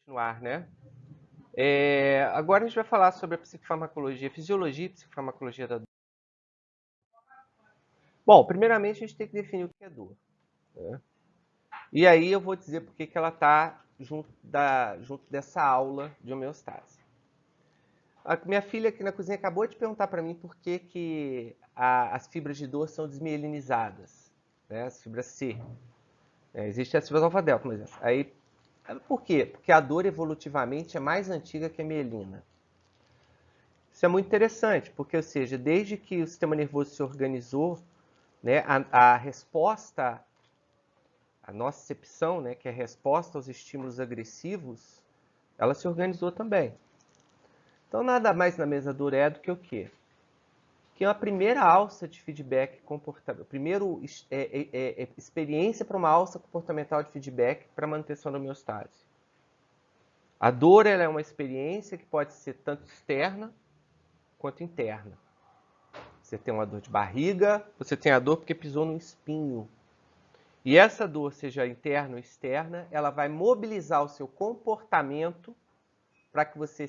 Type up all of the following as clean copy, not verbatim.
Continuar, né? Agora a gente vai falar sobre a psicofarmacologia, fisiologia e psicofarmacologia da dor. Bom, primeiramente a gente tem que definir o que é dor, né? E aí eu vou dizer por que ela está junto dessa aula de homeostase. A minha filha aqui na cozinha acabou de perguntar para mim por que as fibras de dor são desmielinizadas, né? As fibras C. Existem as fibras alfa-delta, mas aí por quê? Porque a dor evolutivamente é mais antiga que a mielina. Isso é muito interessante, porque, ou seja, desde que o sistema nervoso se organizou, né, a resposta, a nocicepção, né, que é a resposta aos estímulos agressivos, ela se organizou também. Então, nada mais na mesa dura é do que o quê? Que é a primeira alça de feedback comportamental, primeiro experiência para uma alça comportamental de feedback para manutenção da homeostase. A dor ela é uma experiência que pode ser tanto externa quanto interna. Você tem uma dor de barriga, você tem a dor porque pisou num espinho. E essa dor, seja interna ou externa, ela vai mobilizar o seu comportamento para que você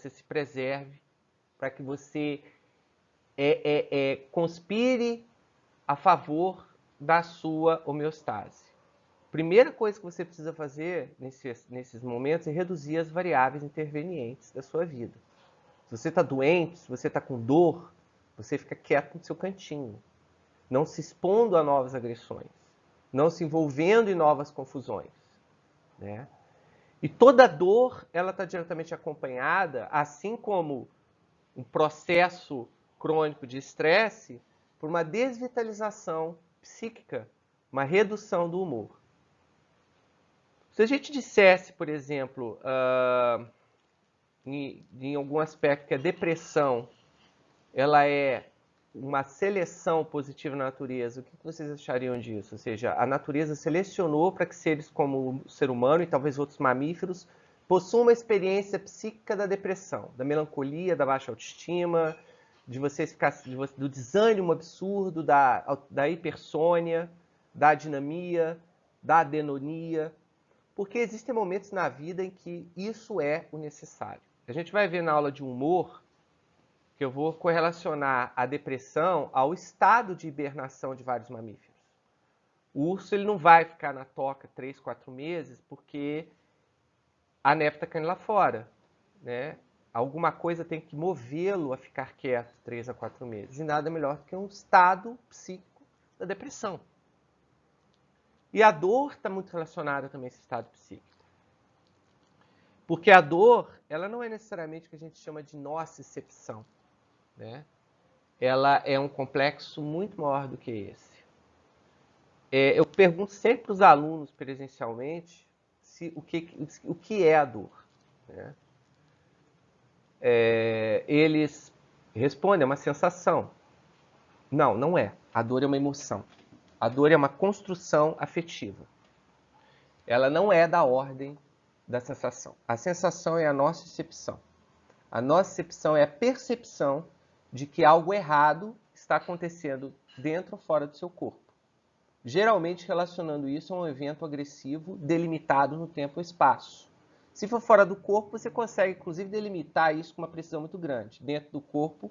se preserve, para que você conspire a favor da sua homeostase. Primeira coisa que você precisa fazer nesses momentos é reduzir as variáveis intervenientes da sua vida. Se você está doente, se você está com dor, você fica quieto no seu cantinho, não se expondo a novas agressões, não se envolvendo em novas confusões, né? E toda dor, ela está diretamente acompanhada, assim como um processo crônico de estresse, por uma desvitalização psíquica, uma redução do humor. Se a gente dissesse, por exemplo, em algum aspecto que a depressão ela é uma seleção positiva na natureza, o que vocês achariam disso? Ou seja, a natureza selecionou para que seres como o ser humano e talvez outros mamíferos possuam uma experiência psíquica da depressão, da melancolia, da baixa autoestima, de vocês ficar, do desânimo absurdo, da hipersônia, da adinamia, da adenonia, porque existem momentos na vida em que isso é o necessário. A gente vai ver na aula de humor que eu vou correlacionar a depressão ao estado de hibernação de vários mamíferos. O urso ele não vai ficar na toca 3, 4 meses porque a neve está caindo lá fora, né? Alguma coisa tem que movê-lo a ficar quieto 3 a 4 meses. E nada melhor do que um estado psíquico da depressão. E a dor está muito relacionada também a esse estado psíquico. Porque a dor, ela não é necessariamente o que a gente chama de nocicepção, né? Ela é um complexo muito maior do que esse. Eu pergunto sempre para os alunos presencialmente o que é a dor, né? Eles respondem, é uma sensação. Não, não é. A dor é uma emoção. A dor é uma construção afetiva. Ela não é da ordem da sensação. A sensação é a nocicepção. A nocicepção é a percepção de que algo errado está acontecendo dentro ou fora do seu corpo. Geralmente relacionando isso a um evento agressivo delimitado no tempo e espaço. Se for fora do corpo, você consegue inclusive delimitar isso com uma precisão muito grande. Dentro do corpo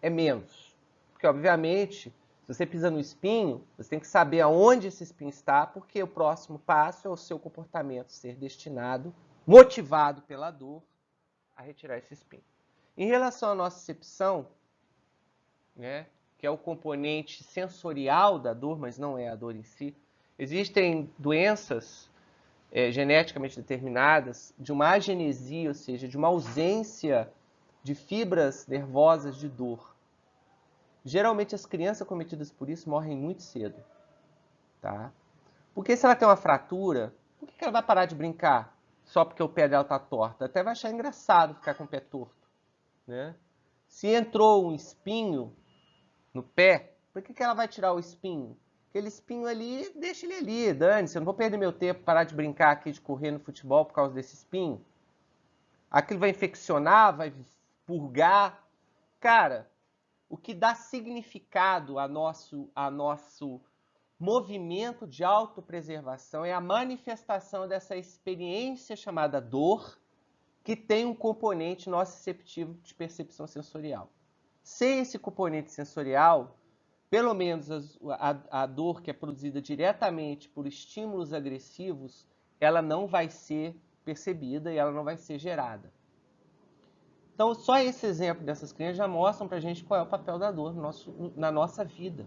é menos. Porque, obviamente, se você pisa no espinho, você tem que saber aonde esse espinho está, porque o próximo passo é o seu comportamento ser destinado, motivado pela dor, a retirar esse espinho. Em relação à nocicepção, né, que é o componente sensorial da dor, mas não é a dor em si, existem doenças geneticamente determinadas de uma agenesia, ou seja, de uma ausência de fibras nervosas de dor. Geralmente as crianças acometidas por isso morrem muito cedo, tá? Porque se ela tem uma fratura, por que ela vai parar de brincar só porque o pé dela está torto? Até vai achar engraçado ficar com o pé torto, né? Se entrou um espinho no pé, por que ela vai tirar o espinho? Aquele espinho ali, deixa ele ali, dane-se, eu não vou perder meu tempo, parar de brincar aqui, de correr no futebol por causa desse espinho. Aquilo vai infeccionar, vai purgar. Cara, o que dá significado a nosso movimento de autopreservação, é a manifestação dessa experiência chamada dor, que tem um componente nociceptivo de percepção sensorial. Sem esse componente sensorial, pelo menos a dor que é produzida diretamente por estímulos agressivos, ela não vai ser percebida e ela não vai ser gerada. Então, só esse exemplo dessas crianças já mostram pra gente qual é o papel da dor na nossa vida.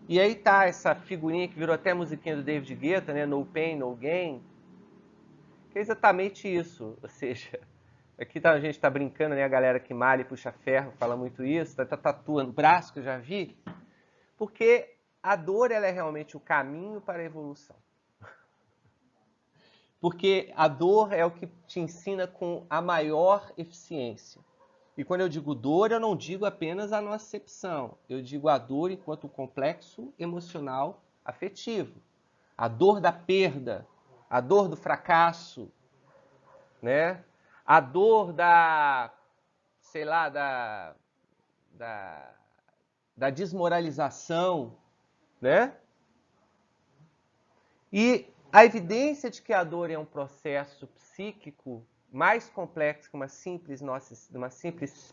E aí tá essa figurinha que virou até musiquinha do David Guetta, né? No pain, no gain. Que é exatamente isso. Ou seja, aqui a gente tá brincando, né? A galera que malha e puxa ferro fala muito isso. Tá tatuando o braço, que eu já vi. Porque a dor, ela é realmente o caminho para a evolução. Porque a dor é o que te ensina com a maior eficiência. E quando eu digo dor, eu não digo apenas a nocicepção. Eu digo a dor enquanto complexo emocional afetivo. A dor da perda, a dor do fracasso, né? A dor da, sei lá, da desmoralização, né? E a evidência de que a dor é um processo psíquico mais complexo que uma simples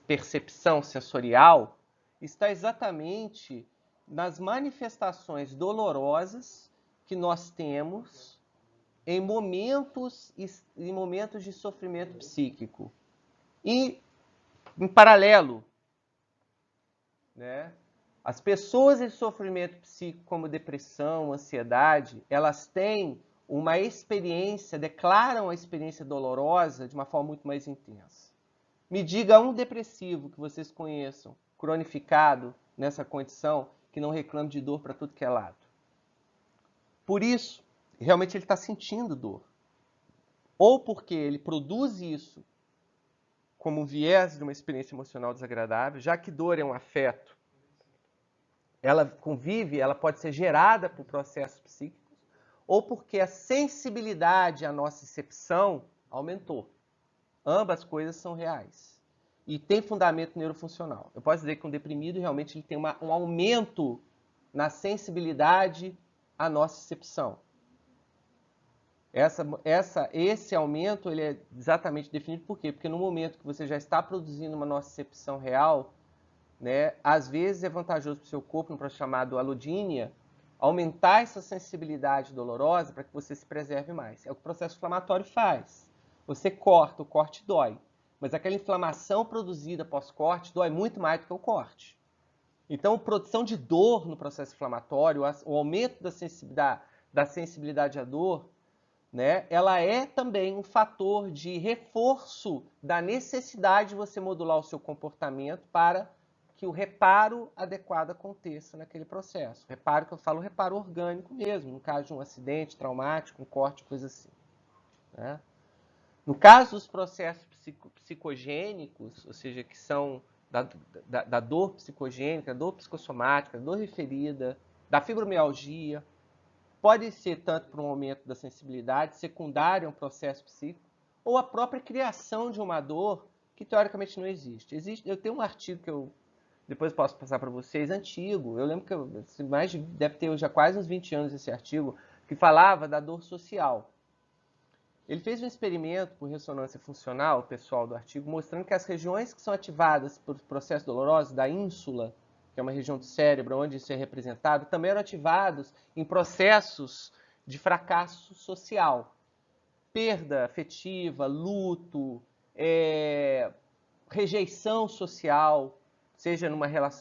percepção sensorial está exatamente nas manifestações dolorosas que nós temos em momentos de sofrimento psíquico. E, em paralelo, né, as pessoas em sofrimento psíquico, como depressão, ansiedade, elas têm uma experiência, declaram a experiência dolorosa de uma forma muito mais intensa. Me diga um depressivo que vocês conheçam, cronificado nessa condição, que não reclame de dor para tudo que é lado. Por isso, realmente ele está sentindo dor. Ou porque ele produz isso como um viés de uma experiência emocional desagradável, já que dor é um afeto, ela convive, ela pode ser gerada por processos psíquicos, ou porque a sensibilidade à nocicepção aumentou. Ambas coisas são reais. E tem fundamento neurofuncional. Eu posso dizer que um deprimido realmente ele tem um aumento na sensibilidade à nocicepção. Esse aumento ele é exatamente definido por quê? Porque no momento que você já está produzindo uma nocicepção real, né, às vezes é vantajoso para o seu corpo, um processo chamado alodínia, aumentar essa sensibilidade dolorosa para que você se preserve mais. É o que o processo inflamatório faz. Você corta, o corte dói. Mas aquela inflamação produzida pós-corte dói muito mais do que o corte. Então, a produção de dor no processo inflamatório, o aumento da sensibilidade à dor, né, ela é também um fator de reforço da necessidade de você modular o seu comportamento para que o reparo adequado aconteça naquele processo. Reparo que eu falo, reparo orgânico mesmo, no caso de um acidente traumático, um corte, coisa assim. Né? No caso dos processos psicogênicos, ou seja, que são da dor psicogênica, da dor psicossomática, da dor referida, da fibromialgia, pode ser tanto por um aumento da sensibilidade, secundário a um processo psíquico, ou a própria criação de uma dor que teoricamente não existe. Eu tenho um artigo que eu depois posso passar para vocês, antigo. Eu lembro que deve ter já quase uns 20 anos esse artigo, que falava da dor social. Ele fez um experimento por ressonância funcional, o pessoal do artigo, mostrando que as regiões que são ativadas por processos dolorosos, da ínsula, que é uma região do cérebro onde isso é representado, também eram ativados em processos de fracasso social. Perda afetiva, luto, rejeição social, seja no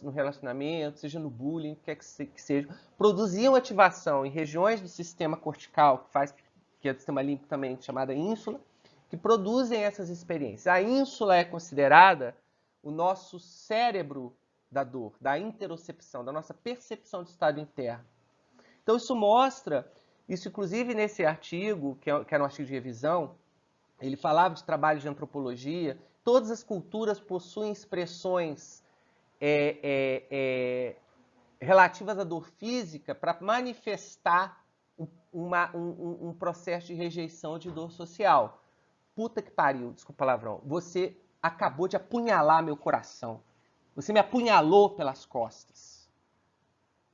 relacionamento, seja no bullying, quer que seja, produziam ativação em regiões do sistema cortical, que é do sistema límbico também, chamada ínsula, que produzem essas experiências. A ínsula é considerada o nosso cérebro da dor, da interocepção, da nossa percepção de estado interno. Então isso mostra, isso inclusive nesse artigo, que era um artigo de revisão, ele falava de trabalho de antropologia, todas as culturas possuem expressões relativas à dor física para manifestar um processo de rejeição de dor social. Puta que pariu, desculpa o palavrão. Você acabou de apunhalar meu coração. Você me apunhalou pelas costas.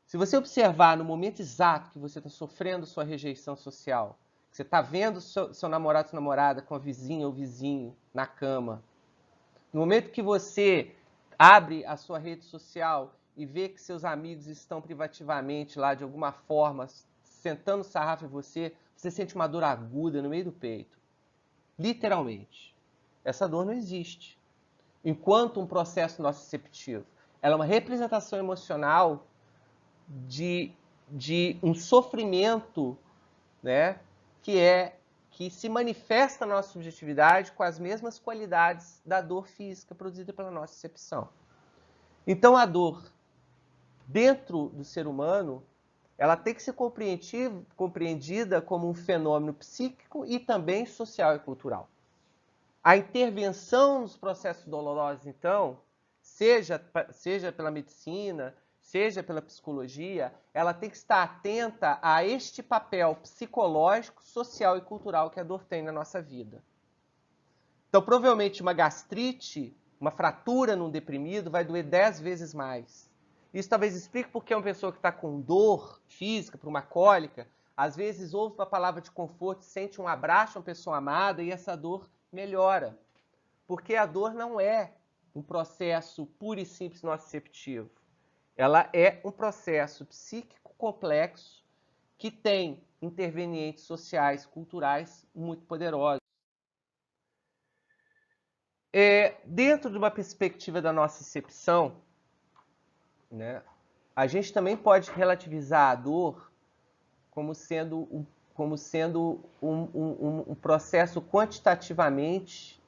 Se você observar no momento exato que você está sofrendo sua rejeição social, que você está vendo seu namorado, sua namorada com a vizinha ou vizinho na cama, no momento que você abre a sua rede social e vê que seus amigos estão privativamente lá de alguma forma sentando sarrafo em você, você sente uma dor aguda no meio do peito. Literalmente. Essa dor não existe. Enquanto um processo nociceptivo, ela é uma representação emocional de um sofrimento, né, que se manifesta na nossa subjetividade com as mesmas qualidades da dor física produzida pela nossa percepção. Então, a dor dentro do ser humano, ela tem que ser compreendida como um fenômeno psíquico e também social e cultural. A intervenção nos processos dolorosos, então, seja pela medicina, seja pela psicologia, ela tem que estar atenta a este papel psicológico, social e cultural que a dor tem na nossa vida. Então, provavelmente, uma gastrite, uma fratura num deprimido vai doer 10 vezes mais. Isso talvez explique porque uma pessoa que está com dor física, por uma cólica, às vezes ouve uma palavra de conforto, sente um abraço de uma pessoa amada e essa dor melhora. Porque a dor não é um processo puro e simples nociceptivo. Ela é um processo psíquico complexo que tem intervenientes sociais, culturais muito poderosos. Dentro de uma perspectiva da nocicepção, né, a gente também pode relativizar a dor como sendo um processo quantitativamente,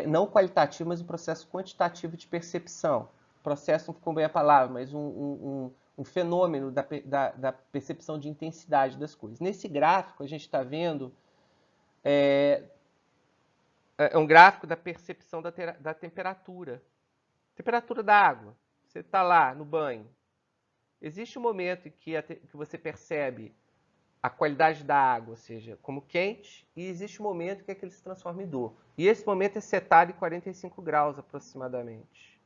não qualitativo, mas um processo quantitativo de percepção. Processo não ficou bem a palavra, mas um fenômeno da percepção de intensidade das coisas. Nesse gráfico, a gente está vendo um gráfico da percepção da temperatura. Temperatura da água. Você está lá no banho. Existe um momento em que você percebe a qualidade da água, ou seja, como quente, e existe um momento em que ele se transforma em dor. E esse momento é setado em 45 graus aproximadamente.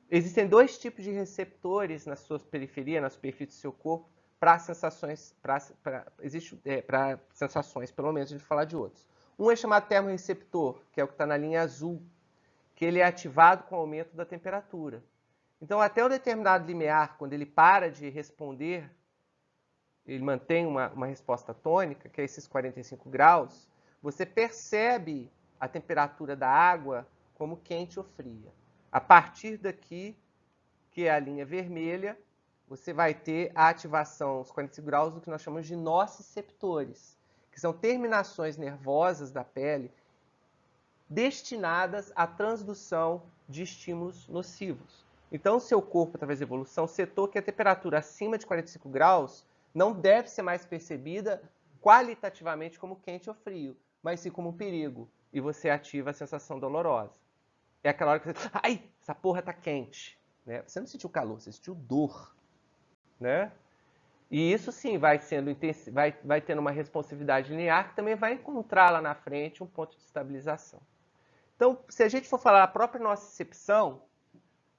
Existem dois tipos de receptores na sua periferia, na superfície do seu corpo, para sensações, para sensações, pelo menos a gente falar de outros. Um é chamado termorreceptor, que é o que está na linha azul, que ele é ativado com o aumento da temperatura. Então, até um determinado limiar, quando ele para de responder, ele mantém uma resposta tônica, que é esses 45 graus, você percebe a temperatura da água como quente ou fria. A partir daqui, que é a linha vermelha, você vai ter a ativação aos 45 graus do que nós chamamos de nociceptores, que são terminações nervosas da pele destinadas à transdução de estímulos nocivos. Então, o seu corpo, através da evolução, setou que a temperatura acima de 45 graus não deve ser mais percebida qualitativamente como quente ou frio, mas sim como um perigo. E você ativa a sensação dolorosa. É aquela hora que você... Ai, essa porra tá quente. Né? Você não sentiu calor, você sentiu dor. Né? E isso sim vai tendo uma responsividade linear que também vai encontrar lá na frente um ponto de estabilização. Então, se a gente for falar a própria nocicepção,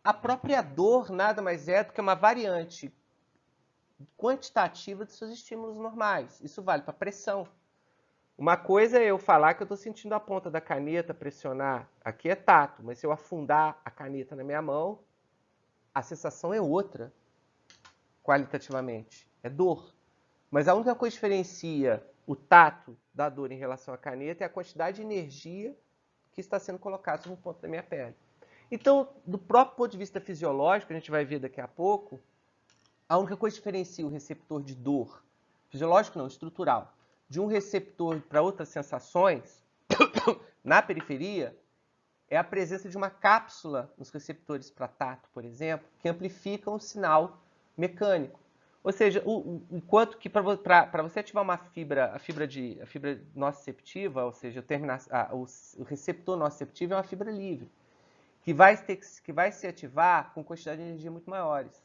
a própria dor nada mais é do que uma variante quantitativa dos seus estímulos normais. Isso vale para pressão. Uma coisa é eu falar que eu estou sentindo a ponta da caneta pressionar. Aqui é tato, mas se eu afundar a caneta na minha mão, a sensação é outra, qualitativamente. É dor. Mas a única coisa que diferencia o tato da dor em relação à caneta é a quantidade de energia que está sendo colocada no ponto da minha pele. Então, do próprio ponto de vista fisiológico, a gente vai ver daqui a pouco, a única coisa que diferencia o receptor de dor, fisiológico não, estrutural, de um receptor para outras sensações, na periferia, é a presença de uma cápsula nos receptores para tato, por exemplo, que amplificam o sinal mecânico. Ou seja, enquanto que para você ativar uma fibra, a fibra nociceptiva, ou seja, o receptor nociceptivo é uma fibra livre, que vai se ativar com quantidade de energia muito maiores.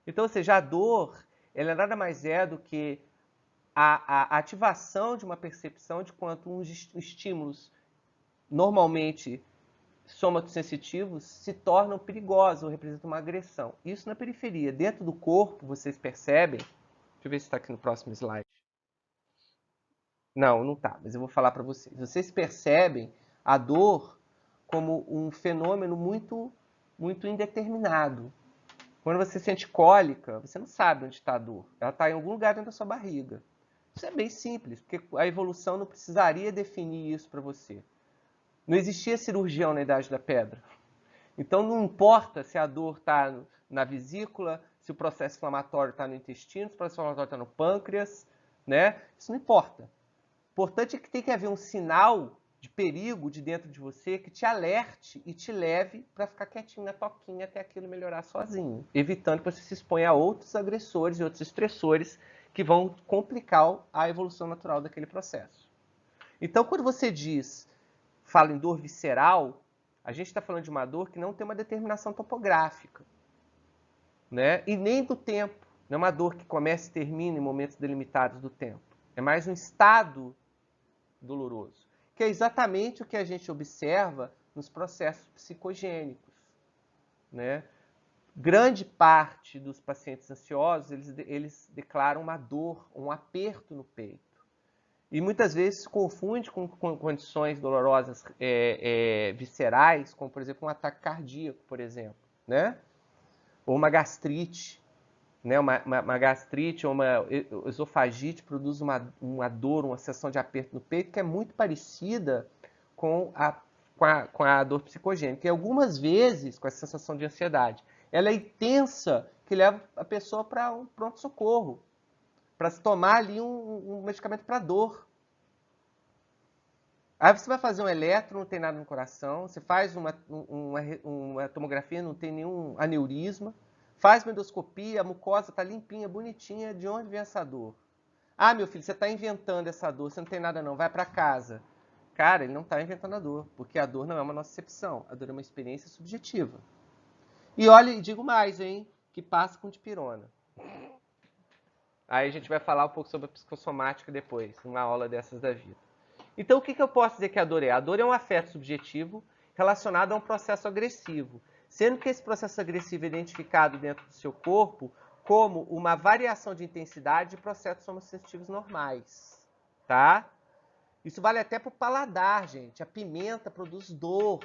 Então, ou seja, a dor, ela nada mais é do que a ativação de uma percepção de quanto uns estímulos normalmente somatosensitivos se tornam perigosos ou representam uma agressão. Isso na periferia. Dentro do corpo, vocês percebem... Deixa eu ver se está aqui no próximo slide. Não, não está, mas eu vou falar para vocês. Vocês percebem a dor como um fenômeno muito indeterminado. Quando você sente cólica, você não sabe onde está a dor. Ela está em algum lugar dentro da sua barriga. Isso é bem simples, porque a evolução não precisaria definir isso para você. Não existia cirurgião na Idade da Pedra. Então não importa se a dor está na vesícula, se o processo inflamatório está no intestino, se o processo inflamatório está no pâncreas, né? Isso não importa. O importante é que tem que haver um sinal de perigo de dentro de você que te alerte e te leve para ficar quietinho na toquinha até aquilo melhorar sozinho, evitando que você se exponha a outros agressores e outros estressores que vão complicar a evolução natural daquele processo. Então, quando você fala em dor visceral, a gente está falando de uma dor que não tem uma determinação topográfica, né? E nem do tempo. Não é uma dor que começa e termina em momentos delimitados do tempo. É mais um estado doloroso, que é exatamente o que a gente observa nos processos psicogênicos, né? Grande parte dos pacientes ansiosos, eles declaram uma dor, um aperto no peito. E muitas vezes se confunde com condições dolorosas viscerais, como, por exemplo, um ataque cardíaco, por exemplo, né? Ou uma gastrite, né? Uma gastrite ou uma esofagite produz uma dor, uma sensação de aperto no peito que é muito parecida com a dor psicogênica. E algumas vezes, com essa sensação de ansiedade, ela é intensa, que leva a pessoa para um pronto-socorro, para se tomar ali um medicamento para dor. Aí você vai fazer um eletro, não tem nada no coração, você faz uma tomografia, não tem nenhum aneurisma, faz uma endoscopia, a mucosa está limpinha, bonitinha, de onde vem essa dor? Ah, meu filho, você está inventando essa dor, você não tem nada não, vai para casa. Cara, ele não está inventando a dor, porque a dor não é uma nocicepção, a dor é uma experiência subjetiva. E olha, e digo mais, hein, que passa com dipirona. Aí a gente vai falar um pouco sobre a psicossomática depois, numa aula dessas da vida. Então, o que eu posso dizer que a dor é? A dor é um afeto subjetivo relacionado a um processo agressivo, sendo que esse processo agressivo é identificado dentro do seu corpo como uma variação de intensidade de processos somatosensitivos normais, tá? Isso vale até para o paladar, gente. A pimenta produz dor,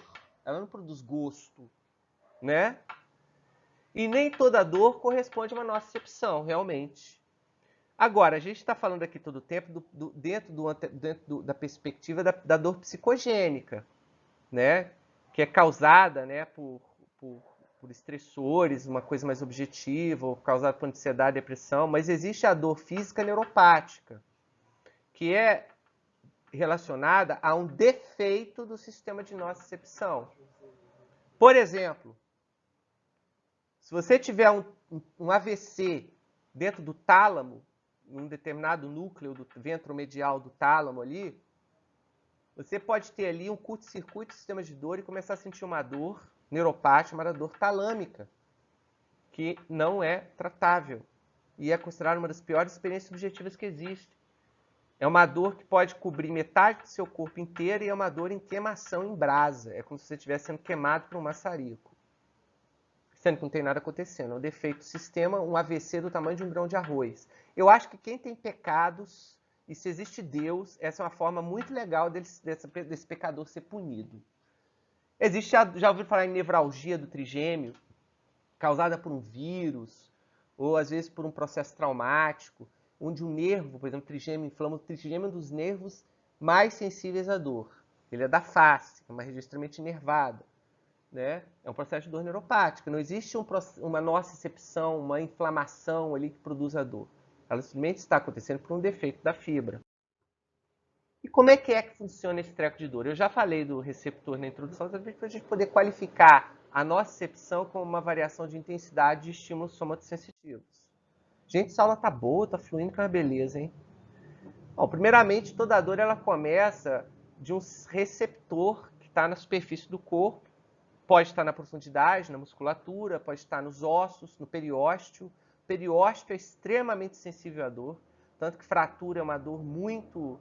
ela não produz gosto, né? E nem toda dor corresponde a uma nocicepção, realmente. Agora, a gente está falando aqui todo o tempo dentro da perspectiva da dor psicogênica, né? Que é causada, né, por estressores, uma coisa mais objetiva, ou causada por ansiedade, depressão, mas existe a dor física neuropática, que é relacionada a um defeito do sistema de nocicepção. Por exemplo, se você tiver um AVC dentro do tálamo, num determinado núcleo do ventromedial do tálamo ali, você pode ter ali um curto-circuito do sistema de dor e começar a sentir uma dor neuropática, chamada dor talâmica, que não é tratável e é considerada uma das piores experiências subjetivas que existe. É uma dor que pode cobrir metade do seu corpo inteiro e é uma dor em queimação em brasa. É como se você estivesse sendo queimado por um maçarico. Sendo que não tem nada acontecendo. É um defeito do sistema, um AVC do tamanho de um grão de arroz. Eu acho que quem tem pecados, e se existe Deus, essa é uma forma muito legal desse pecador ser punido. Existe, já ouviu falar em nevralgia do trigêmeo, causada por um vírus, ou às vezes por um processo traumático, onde o nervo, por exemplo, o trigêmeo inflama. O trigêmeo é um dos nervos mais sensíveis à dor. Ele é da face, é uma região extremamente inervada. Né? É um processo de dor neuropática. Não existe uma nocicepção, uma inflamação ali que produz a dor. Ela simplesmente está acontecendo por um defeito da fibra. E como é que funciona esse treco de dor? Eu já falei do receptor na introdução, para a gente poder qualificar a nocicepção como uma variação de intensidade de estímulos somatosensitivos. Gente, essa aula tá boa, tá fluindo, que é uma beleza, hein? Bom, primeiramente, toda a dor ela começa de um receptor que está na superfície do corpo. Pode estar na profundidade, na musculatura, pode estar nos ossos, no periósteo. O periósteo é extremamente sensível à dor, tanto que fratura é uma dor muito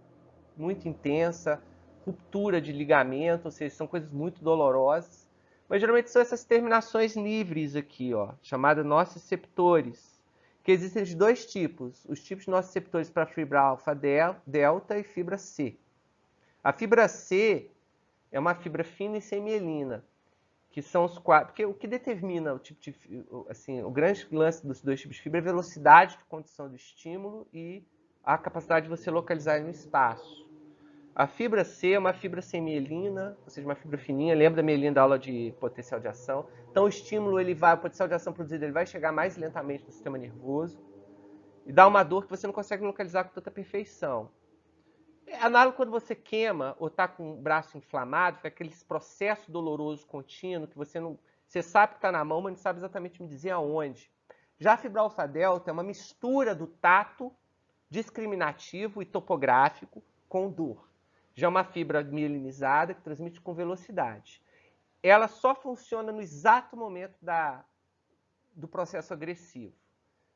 intensa. ruptura de ligamento, ou seja, são coisas muito dolorosas. Mas geralmente são essas terminações livres aqui, ó, chamadas nociceptores, que existem de dois tipos. Os tipos de nociceptores para fibra alfa delta e fibra C. A fibra C é uma fibra fina e sem mielina, que são os quatro. Porque o que determina o tipo de, assim, o grande lance dos dois tipos de fibra é a velocidade de condução do estímulo e a capacidade de você localizar ele no espaço. A fibra C é uma fibra sem mielina, ou seja, uma fibra fininha. Lembra da mielina da aula de potencial de ação? Então o estímulo, o potencial de ação produzido, ele vai chegar mais lentamente no sistema nervoso e dá uma dor que você não consegue localizar com tanta perfeição. É análogo quando você queima ou está com o braço inflamado, fica aquele processo doloroso contínuo que você sabe que está na mão, mas não sabe exatamente me dizer aonde. Já a fibra alfa-delta é uma mistura do tato discriminativo e topográfico com dor. Já é uma fibra mielinizada que transmite com velocidade. Ela só funciona no exato momento do processo agressivo.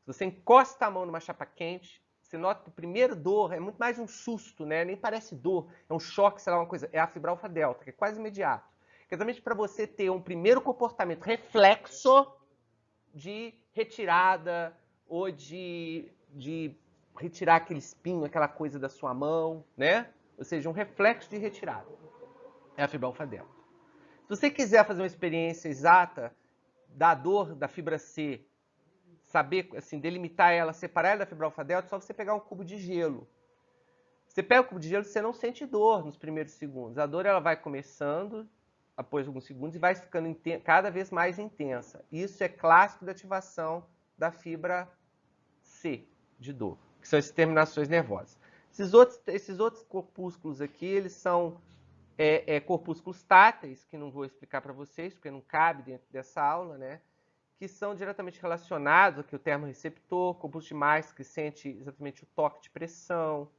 Se você encosta a mão numa chapa quente, você nota que o primeiro dor é muito mais um susto, né? Nem parece dor, é um choque, sei lá, uma coisa. É a fibra alfa-delta, que é quase imediato. Exatamente para você ter um primeiro comportamento reflexo de retirada ou de retirar aquele espinho, aquela coisa da sua mão, né? Ou seja, um reflexo de retirada. É a fibra alfa-delta. Se você quiser fazer uma experiência exata da dor da fibra C, saber, assim, delimitar ela, separar ela da fibra alfa-delta, é só você pegar um cubo de gelo. Você pega o cubo de gelo, você não sente dor nos primeiros segundos. A dor ela vai começando após alguns segundos e vai ficando cada vez mais intensa. Isso é clássico da ativação da fibra C de dor, que são as terminações nervosas. Esses outros corpúsculos aqui, eles são corpúsculos táteis, que não vou explicar para vocês, porque não cabe dentro dessa aula, né? Que são diretamente relacionados aqui o termorreceptor, corpúsculo de Marx, que sente exatamente o toque de pressão,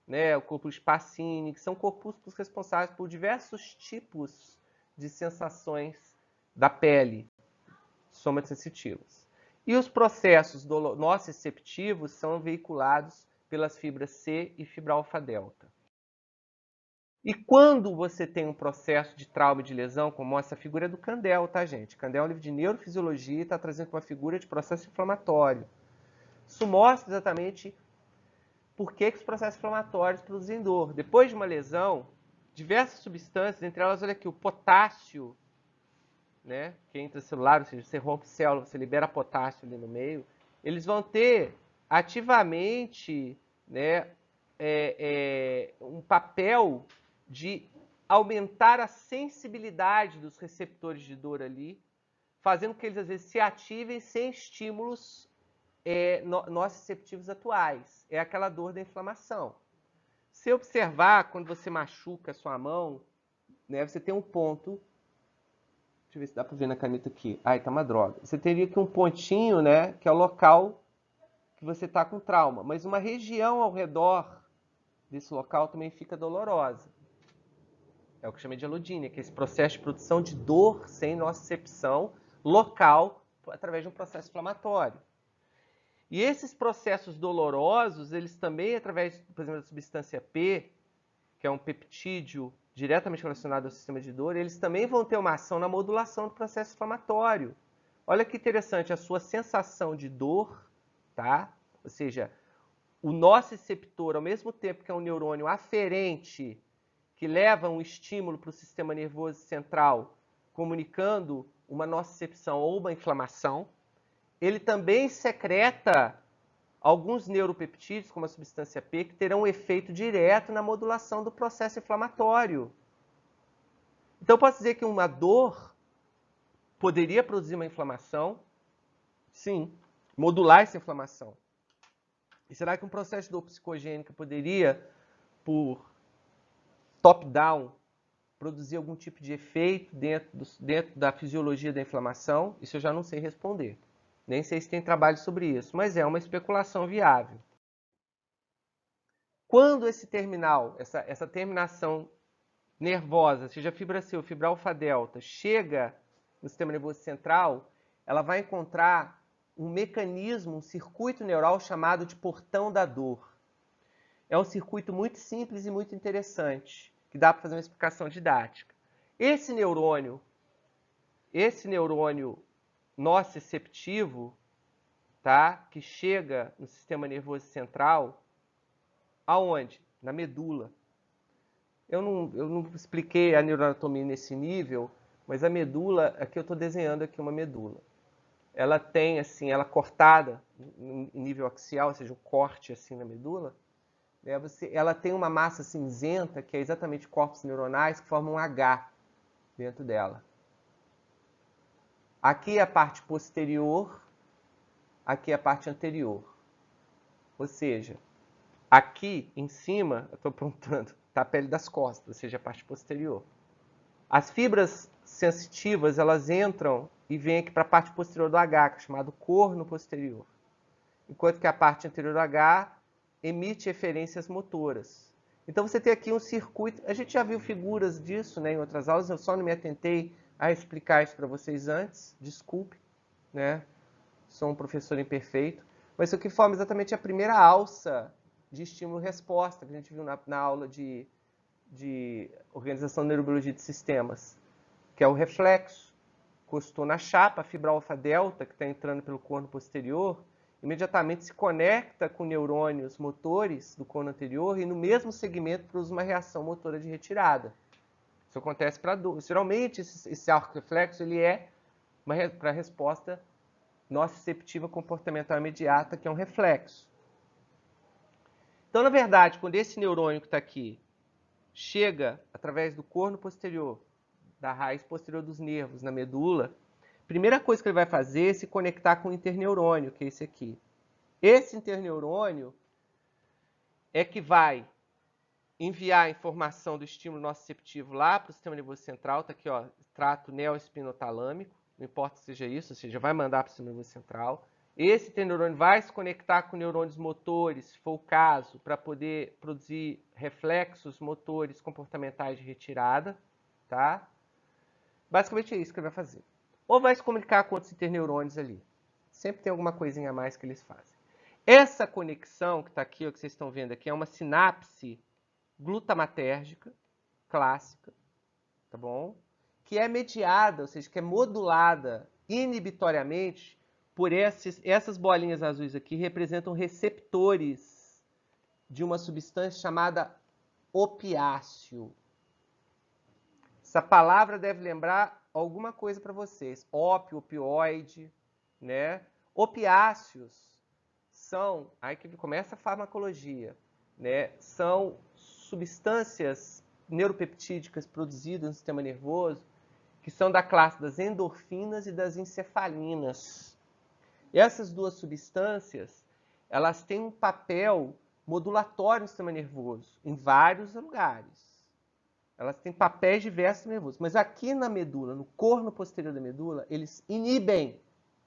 né? O corpúsculo de Pacini, que são corpúsculos responsáveis por diversos tipos de sensações da pele, somatosensitivas. E os processos nociceptivos são veiculados pelas fibras C e fibra alfa-delta. E quando você tem um processo de trauma e de lesão, como essa figura do Kandel, tá, gente? Kandel é um livro de neurofisiologia e está trazendo uma figura de processo inflamatório. Isso mostra exatamente por que os processos inflamatórios produzem dor. Depois de uma lesão, diversas substâncias, entre elas, olha aqui, o potássio, né, que é intracelular, ou seja, você rompe célula, você libera potássio ali no meio, eles vão ter ativamente, né, um papel de aumentar a sensibilidade dos receptores de dor ali, fazendo com que eles às vezes se ativem sem estímulos nociceptivos atuais. É aquela dor da inflamação. Se observar, quando você machuca a sua mão, né, você tem um ponto. Deixa eu ver se dá para ver na caneta aqui. Ai, tá uma droga. Você teria aqui um pontinho, né, que é o local que você está com trauma. Mas uma região ao redor desse local também fica dolorosa. É o que chama de alodínia, que é esse processo de produção de dor sem nocicepção local através de um processo inflamatório. E esses processos dolorosos, eles também, através, por exemplo, da substância P, que é um peptídeo diretamente relacionado ao sistema de dor, eles também vão ter uma ação na modulação do processo inflamatório. Olha que interessante, a sua sensação de dor, tá? Ou seja, o nociceptor, ao mesmo tempo que é um neurônio aferente, que leva um estímulo para o sistema nervoso central, comunicando uma nocicepção ou uma inflamação, ele também secreta alguns neuropeptídeos, como a substância P, que terão um efeito direto na modulação do processo inflamatório. Então, eu posso dizer que uma dor poderia produzir uma inflamação? Sim, modular essa inflamação. E será que um processo de dor psicogênica poderia, por top-down, produzir algum tipo de efeito dentro da fisiologia da inflamação? Isso eu já não sei responder. Nem sei se tem trabalho sobre isso, mas é uma especulação viável. Quando esse terminal, essa terminação nervosa, seja fibra C ou fibra alfa-delta, chega no sistema nervoso central, ela vai encontrar um mecanismo, um circuito neural chamado de portão da dor. É um circuito muito simples e muito interessante, que dá para fazer uma explicação didática. Esse neurônio nociceptivo, tá? Que chega no sistema nervoso central, aonde? Na medula. Eu não expliquei a neuroanatomia nesse nível, mas a medula, aqui eu estou desenhando aqui uma medula. Ela tem, assim, ela cortada em nível axial, ou seja, um corte assim na medula. Né? Ela tem uma massa cinzenta, que é exatamente corpos neuronais, que formam um H dentro dela. Aqui é a parte posterior, aqui é a parte anterior. Ou seja, aqui em cima, eu estou apontando, está a pele das costas, ou seja, a parte posterior. As fibras sensitivas, elas entram e vêm aqui para a parte posterior do H, que é chamado corno posterior. Enquanto que a parte anterior do H emite eferências motoras. Então você tem aqui um circuito, a gente já viu figuras disso, né, em outras aulas, eu só não me atentei a explicar isso para vocês antes, desculpe, né? Sou um professor imperfeito, mas isso aqui forma exatamente a primeira alça de estímulo-resposta que a gente viu na aula de Organização da Neurobiologia de Sistemas, que é o reflexo. Encostou na chapa, a fibra alfa-delta, que está entrando pelo corno posterior, imediatamente se conecta com neurônios motores do corno anterior e no mesmo segmento produz uma reação motora de retirada. Isso acontece para adultos. Geralmente, esse arco reflexo ele é para a resposta nociceptiva comportamental imediata, que é um reflexo. Então, na verdade, quando esse neurônio que está aqui chega através do corno posterior, da raiz posterior dos nervos, na medula, a primeira coisa que ele vai fazer é se conectar com o interneurônio, que é esse aqui. Esse interneurônio é que vai enviar a informação do estímulo nociceptivo lá para o sistema nervoso central, está aqui, ó, trato neoespinotalâmico, não importa que seja isso, ou seja, vai mandar para o sistema nervoso central. Esse interneurônio vai se conectar com neurônios motores, se for o caso, para poder produzir reflexos motores comportamentais de retirada, tá? Basicamente é isso que ele vai fazer. Ou vai se comunicar com outros interneurônios ali. Sempre tem alguma coisinha a mais que eles fazem. Essa conexão que está aqui, ó, que vocês estão vendo aqui, é uma sinapse glutamatérgica clássica, tá bom? Que é mediada, ou seja, que é modulada inibitoriamente por essas bolinhas azuis aqui, representam receptores de uma substância chamada opiáceo. Essa palavra deve lembrar alguma coisa para vocês. Ópio, opioide, né? Opiáceos são, aí que começa a farmacologia, né? São substâncias neuropeptídicas produzidas no sistema nervoso que são da classe das endorfinas e das encefalinas. Essas duas substâncias, elas têm um papel modulatório no sistema nervoso, em vários lugares. Elas têm papéis diversos no nervoso. Mas aqui na medula, no corno posterior da medula, eles inibem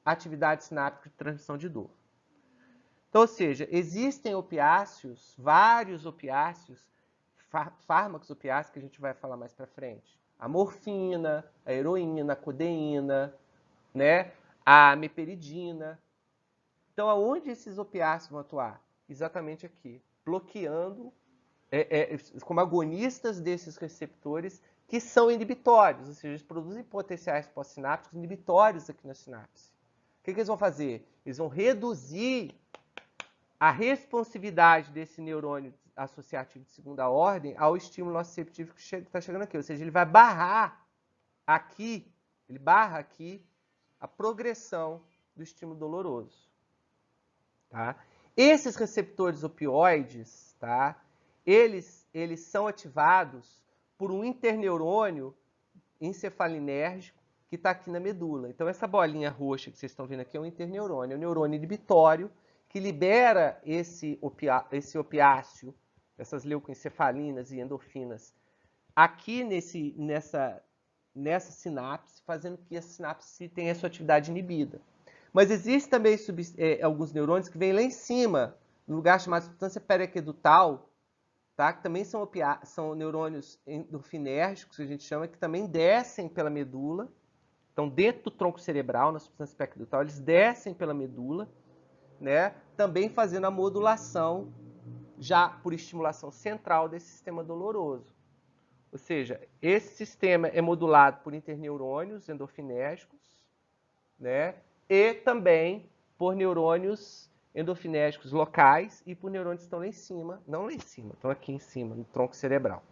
a atividade sináptica de transmissão de dor. Então, ou seja, existem opiáceos, vários opiáceos, fármacos opiáceos que a gente vai falar mais para frente. A morfina, a heroína, a codeína, né? A meperidina. Então, aonde esses opiáceos vão atuar? Exatamente aqui, bloqueando, como agonistas desses receptores que são inibitórios, ou seja, eles produzem potenciais pós-sinápticos inibitórios aqui na sinapse. O que eles vão fazer? Eles vão reduzir a responsividade desse neurônio associativo de segunda ordem ao estímulo nociceptivo que está chegando aqui. Ou seja, ele vai barrar aqui, a progressão do estímulo doloroso. Tá? Esses receptores opioides, tá? Eles são ativados por um interneurônio encefalinérgico que está aqui na medula. Então, essa bolinha roxa que vocês estão vendo aqui é um interneurônio, é um neurônio inibitório que libera esse opiáceo, essas leucoencefalinas e endorfinas, aqui nessa sinapse, fazendo que a sinapse tenha a sua atividade inibida. Mas existem também alguns neurônios que vêm lá em cima, no lugar chamado substância periaquedutal, tá? Que também são neurônios endorfinérgicos, que a gente chama, que também descem pela medula. Então, dentro do tronco cerebral, na substância periaquedutal, eles descem pela medula, né? Também fazendo a modulação, já por estimulação central desse sistema doloroso. Ou seja, esse sistema é modulado por interneurônios endorfinérgicos, né? E também por neurônios endorfinérgicos locais e por neurônios que estão lá em cima, não lá em cima, estão aqui em cima, no tronco cerebral.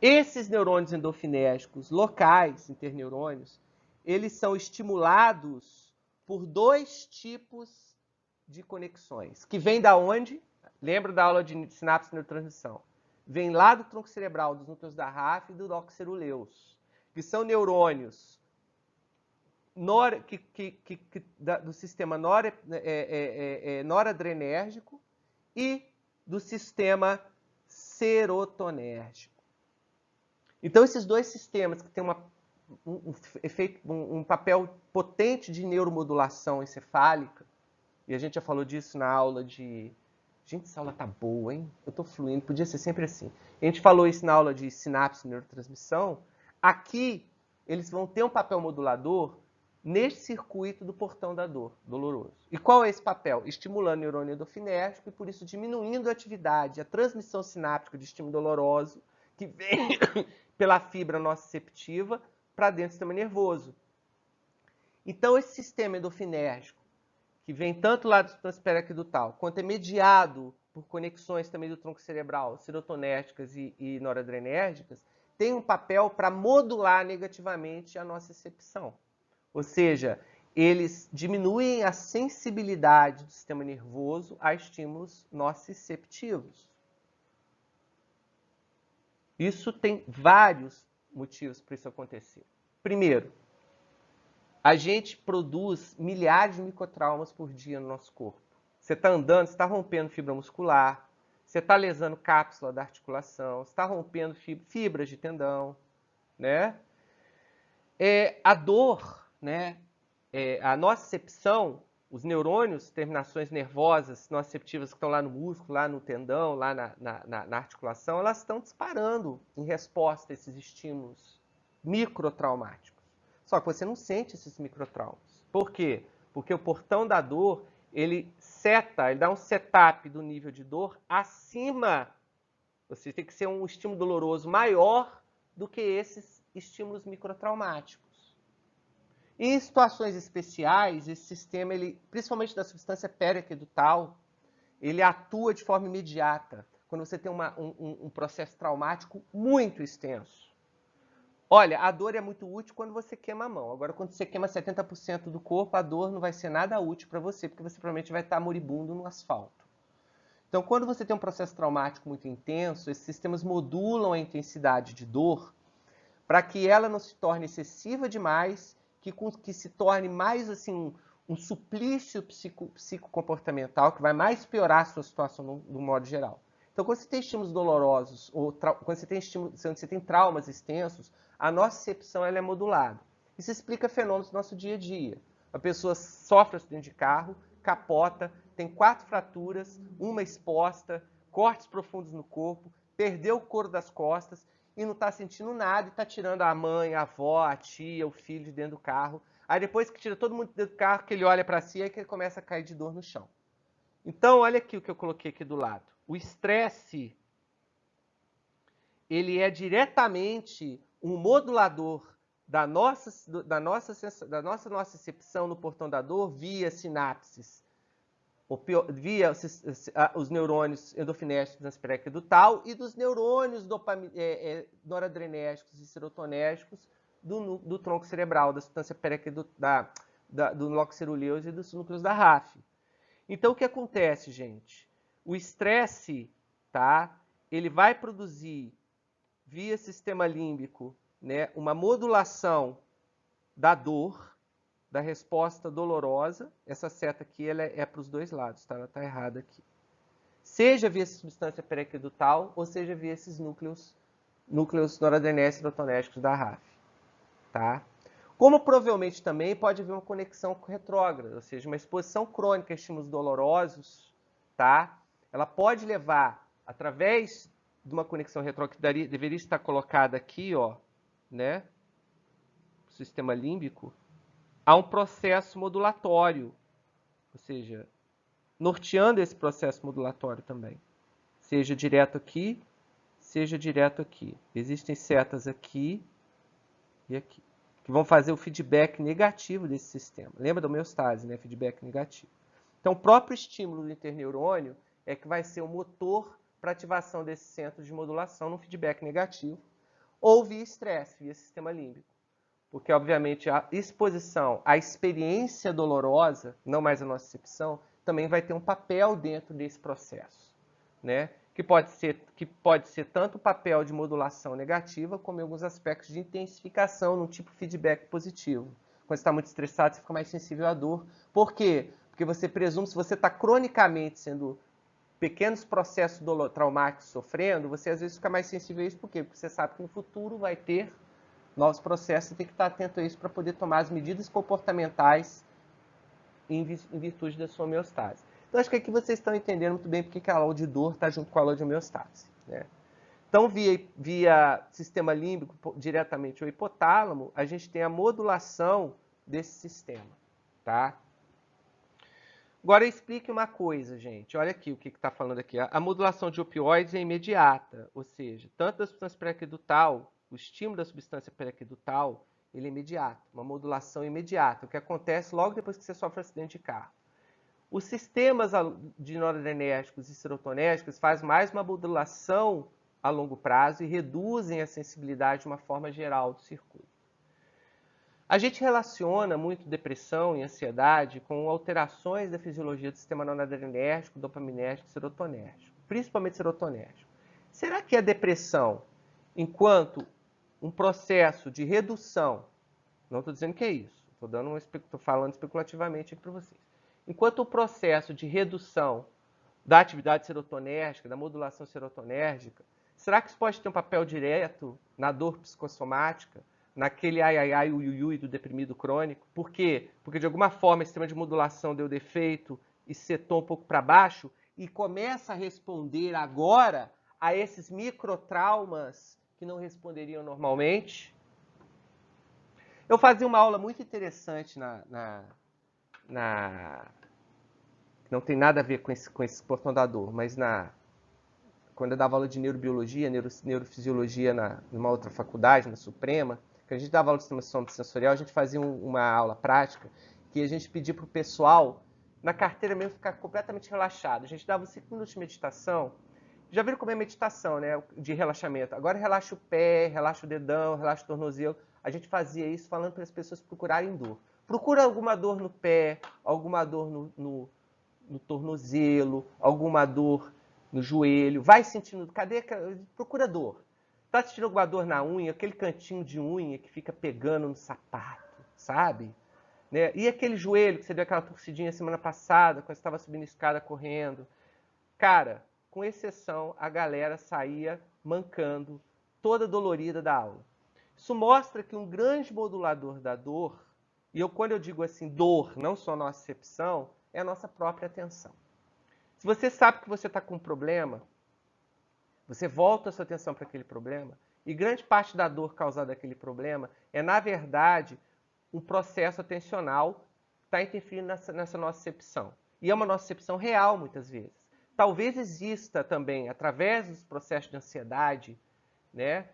Esses neurônios endorfinérgicos locais, interneurônios, eles são estimulados por dois tipos de conexões, que vêm da onde? Lembra da aula de sinapse e neurotransmissão? Vem lá do tronco cerebral, dos núcleos da RAF e do oxiruleus, que são neurônios do sistema noradrenérgico e do sistema serotonérgico. Então, esses dois sistemas que têm um papel potente de neuromodulação encefálica, e a gente já falou disso na aula de... Gente, essa aula tá boa, hein? Eu tô fluindo, podia ser sempre assim. A gente falou isso na aula de sinapse e neurotransmissão. Aqui, eles vão ter um papel modulador neste circuito do portão da dor, doloroso. E qual é esse papel? Estimulando o neurônio endorfinérgico e, por isso, diminuindo a atividade, a transmissão sináptica de estímulo doloroso, que vem pela fibra nociceptiva para dentro do sistema nervoso. Então, esse sistema endorfinérgico, que vem tanto lá do sistema periaquedutal, quanto é mediado por conexões também do tronco cerebral, serotonérgicas e noradrenérgicas, tem um papel para modular negativamente a nocicepção. Ou seja, eles diminuem a sensibilidade do sistema nervoso a estímulos nociceptivos. Isso tem vários motivos para isso acontecer. Primeiro, a gente produz milhares de microtraumas por dia no nosso corpo. Você está andando, você está rompendo fibra muscular, você está lesando cápsula da articulação, você está rompendo fibras de tendão, né? A dor, né? A nocicepção, os neurônios, terminações nervosas nociceptivas que estão lá no músculo, lá no tendão, lá na articulação, elas estão disparando em resposta a esses estímulos microtraumáticos. Só que você não sente esses microtraumas. Por quê? Porque o portão da dor, ele dá um setup do nível de dor acima. Você tem que ser um estímulo doloroso maior do que esses estímulos microtraumáticos. Em situações especiais, esse sistema, principalmente da substância periaquedutal, ele atua de forma imediata, quando você tem um processo traumático muito extenso. Olha, a dor é muito útil quando você queima a mão. Agora, quando você queima 70% do corpo, a dor não vai ser nada útil para você, porque você provavelmente vai estar moribundo no asfalto. Então, quando você tem um processo traumático muito intenso, esses sistemas modulam a intensidade de dor para que ela não se torne excessiva demais, que se torne mais assim um suplício psicocomportamental, que vai mais piorar a sua situação no modo geral. Então, quando você tem estímulos dolorosos, ou quando você tem traumas extensos, a nocicepção ela é modulada. Isso explica fenômenos do nosso dia a dia. A pessoa sofre um acidente de carro, capota, tem 4 fraturas, uma exposta, cortes profundos no corpo, perdeu o couro das costas e não está sentindo nada e está tirando a mãe, a avó, a tia, o filho de dentro do carro. Aí depois que tira todo mundo de dentro do carro, que ele olha para si, aí que ele começa a cair de dor no chão. Então, olha aqui o que eu coloquei aqui do lado. O estresse, ele é diretamente um modulador da nossa nocicepção no portão da dor via sinapses, via os neurônios endorfinérgicos na periaquedutal e dos neurônios noradrenérgicos e serotonérgicos do tronco cerebral, da substância periaquedutal, do oxiruleus e dos núcleos da RAF. Então, o que acontece, gente? O estresse, tá? Ele vai produzir, via sistema límbico, né, uma modulação da dor, da resposta dolorosa. Essa seta aqui ela é para os dois lados, tá? Ela está errada aqui. Seja via substância periaquedutal ou seja via esses núcleos noradrenérgicos e serotonérgicos da RAF, tá? Como provavelmente também pode haver uma conexão retrógrada, ou seja, uma exposição crônica a estímulos dolorosos, tá? Ela pode levar, através de uma conexão retrógrada que deveria estar colocada aqui, ó, né? O sistema límbico, a um processo modulatório, ou seja, norteando esse processo modulatório também. Seja direto aqui, seja direto aqui. Existem setas aqui e aqui, que vão fazer o feedback negativo desse sistema. Lembra da homeostase, né? Feedback negativo. Então, o próprio estímulo do interneurônio é que vai ser o motor para ativação desse centro de modulação no feedback negativo, ou via estresse, via sistema límbico. Porque, obviamente, a exposição, a experiência dolorosa, não mais a nocicepção, também vai ter um papel dentro desse processo, né? Que pode ser tanto o papel de modulação negativa, como em alguns aspectos de intensificação, num tipo feedback positivo. Quando você está muito estressado, você fica mais sensível à dor. Por quê? Porque você presume, se você está cronicamente sendo pequenos processos traumáticos sofrendo, você às vezes fica mais sensível a isso. Por quê? Porque você sabe que no futuro vai ter novos processos, você tem que estar atento a isso para poder tomar as medidas comportamentais em virtude da sua homeostase. Então, acho que aqui vocês estão entendendo muito bem porque a aula de dor está junto com a aula de homeostase, né? Então, via sistema límbico, diretamente ao hipotálamo, a gente tem a modulação desse sistema, tá? Agora, explique uma coisa, gente. Olha aqui o que está falando aqui. A modulação de opioides é imediata, ou seja, tanto da substância periaquedutal, o estímulo da substância periaquedutal, ele é imediato, uma modulação imediata, o que acontece logo depois que você sofre um acidente de carro. Os sistemas de noradrenérgicos e serotonérgicos fazem mais uma modulação a longo prazo e reduzem a sensibilidade de uma forma geral do circuito. A gente relaciona muito depressão e ansiedade com alterações da fisiologia do sistema noradrenérgico, dopaminérgico e serotonérgico, principalmente serotonérgico. Será que a depressão, enquanto um processo de redução, não estou dizendo que é isso, estou falando especulativamente aqui para vocês, enquanto o processo de redução da atividade serotonérgica, da modulação serotonérgica, será que isso pode ter um papel direto na dor psicossomática, naquele ai, ai, ai, ui, ui, ui do deprimido crônico? Por quê? Porque de alguma forma o sistema de modulação deu defeito e setou um pouco para baixo e começa a responder agora a esses microtraumas que não responderiam normalmente. Eu fazia uma aula muito interessante não tem nada a ver com esse portão da dor, mas quando eu dava aula de neurobiologia, neurofisiologia numa outra faculdade, na Suprema, que a gente dava aula de estimulação sensorial, a gente fazia uma aula prática que a gente pedia para o pessoal, na carteira mesmo, ficar completamente relaxado. A gente dava 5 minutos de meditação. Já viram como é meditação, né? De relaxamento. Agora relaxa o pé, relaxa o dedão, relaxa o tornozelo. A gente fazia isso falando para as pessoas procurarem dor. Procura alguma dor no pé, alguma dor no tornozelo, alguma dor no joelho. Vai sentindo, procura dor. Tá sentindo alguma dor na unha, aquele cantinho de unha que fica pegando no sapato, sabe? Né? E aquele joelho que você deu aquela torcidinha semana passada, quando você estava subindo a escada correndo. Cara, com exceção, a galera saía mancando, toda dolorida da aula. Isso mostra que um grande modulador da dor, e quando eu digo assim, dor, não só nocicepção, é a nossa própria atenção. Se você sabe que você está com um problema, você volta a sua atenção para aquele problema, e grande parte da dor causada daquele problema é, na verdade, um processo atencional que está interferindo nessa nocicepção. E é uma nocicepção real, muitas vezes. Talvez exista também, através dos processos de ansiedade, né,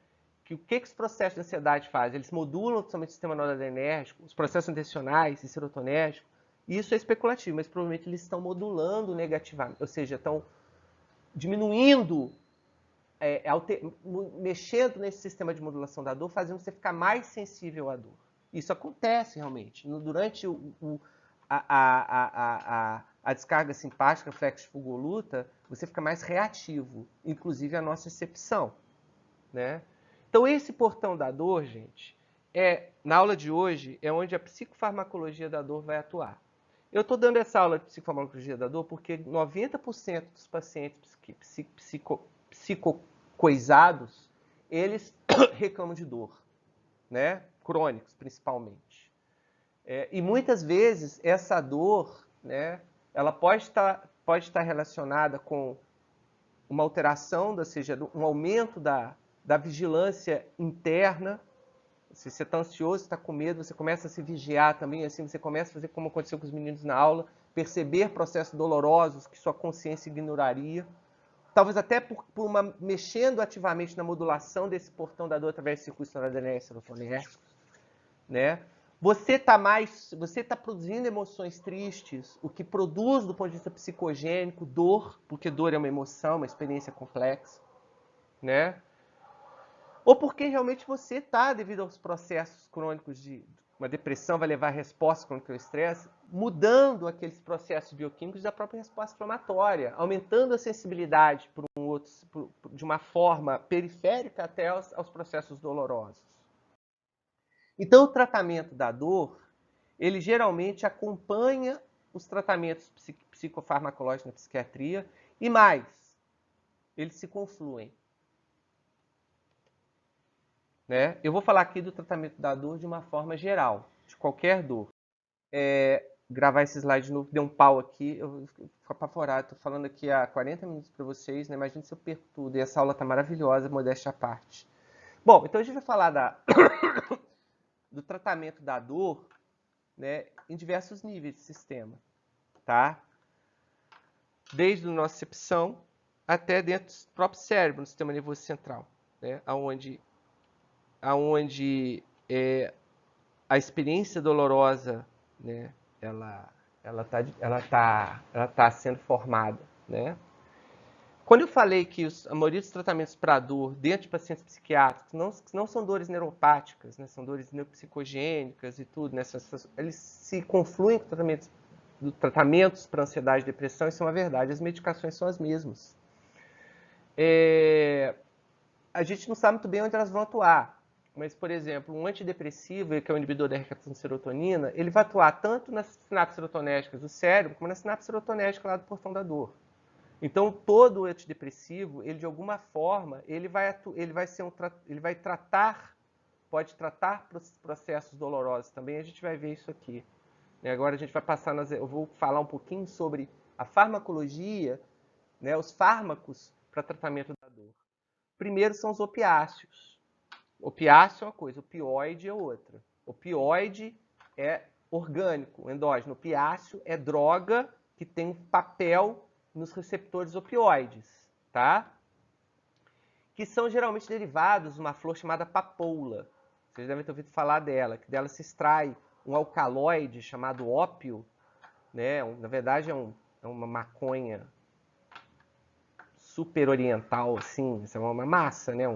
o que os processos de ansiedade fazem? Eles modulam totalmente o sistema noradrenérgico, os processos intencionais e serotonérgicos. E isso é especulativo, mas provavelmente eles estão modulando negativamente, ou seja, estão diminuindo, mexendo nesse sistema de modulação da dor, fazendo você ficar mais sensível à dor. Isso acontece realmente. Durante a descarga simpática, reflexo fulgoluta, você fica mais reativo, inclusive a nocicepção, né? Então, esse portão da dor, gente, na aula de hoje, é onde a psicofarmacologia da dor vai atuar. Eu estou dando essa aula de psicofarmacologia da dor porque 90% dos pacientes psicocoisados, eles reclamam de dor, né? Crônicos, principalmente. E muitas vezes essa dor, né, ela pode estar relacionada com uma alteração, ou seja, um aumento da vigilância interna. Se você está ansioso, está com medo, você começa a se vigiar também, assim você começa a fazer como aconteceu com os meninos na aula, perceber processos dolorosos que sua consciência ignoraria. talvez até mexendo ativamente na modulação desse portão da dor através do circuito noradrenérgico e serotonérgico, né? Você tá produzindo emoções tristes, o que produz do ponto de vista psicogênico dor, porque dor é uma emoção, uma experiência complexa, né? Ou porque realmente você está, devido aos processos crônicos de uma depressão, vai levar a resposta crônica ao estresse, mudando aqueles processos bioquímicos da própria resposta inflamatória, aumentando a sensibilidade de uma forma periférica até aos processos dolorosos. Então, o tratamento da dor, ele geralmente acompanha os tratamentos psicofarmacológicos na psiquiatria e mais, eles se confluem. Né? Eu vou falar aqui do tratamento da dor de uma forma geral, de qualquer dor. Gravar esse slide de novo, deu um pau aqui, eu fico apavorado, estou falando aqui há 40 minutos para vocês, né? Imagina se eu perco tudo, e essa aula está maravilhosa, modéstia à parte. Bom, então a gente vai falar do tratamento da dor, né, em diversos níveis de sistema, tá? Desde a nocicepção até dentro do próprio cérebro, no sistema nervoso central, né, aonde a experiência dolorosa, né, ela tá sendo formada, né? Quando eu falei que a maioria dos tratamentos para dor dentro de pacientes psiquiátricos não são dores neuropáticas, né, são dores neuropsicogênicas e tudo, né, eles se confluem com tratamentos para ansiedade e depressão, isso é uma verdade, as medicações são as mesmas. A gente não sabe muito bem onde elas vão atuar, mas, por exemplo, um antidepressivo, que é o inibidor da recaptação de serotonina, ele vai atuar tanto nas sinapses serotonérgicas do cérebro, como na sinapse serotonérgica lá do portão da dor. Então, todo antidepressivo, ele de alguma forma, pode tratar processos dolorosos também, a gente vai ver isso aqui. Agora a gente vai passar, eu vou falar um pouquinho sobre a farmacologia, né, os fármacos para tratamento da dor. Primeiro são os opiáceos. Opiáceo é uma coisa, opioide é outra. Opioide é orgânico, endógeno. Opiáceo é droga que tem um papel nos receptores opioides, tá? Que são geralmente derivados de uma flor chamada papoula. Vocês devem ter ouvido falar dela, que dela se extrai um alcaloide chamado ópio, né? Na verdade é uma maconha super oriental, assim, é uma massa, né?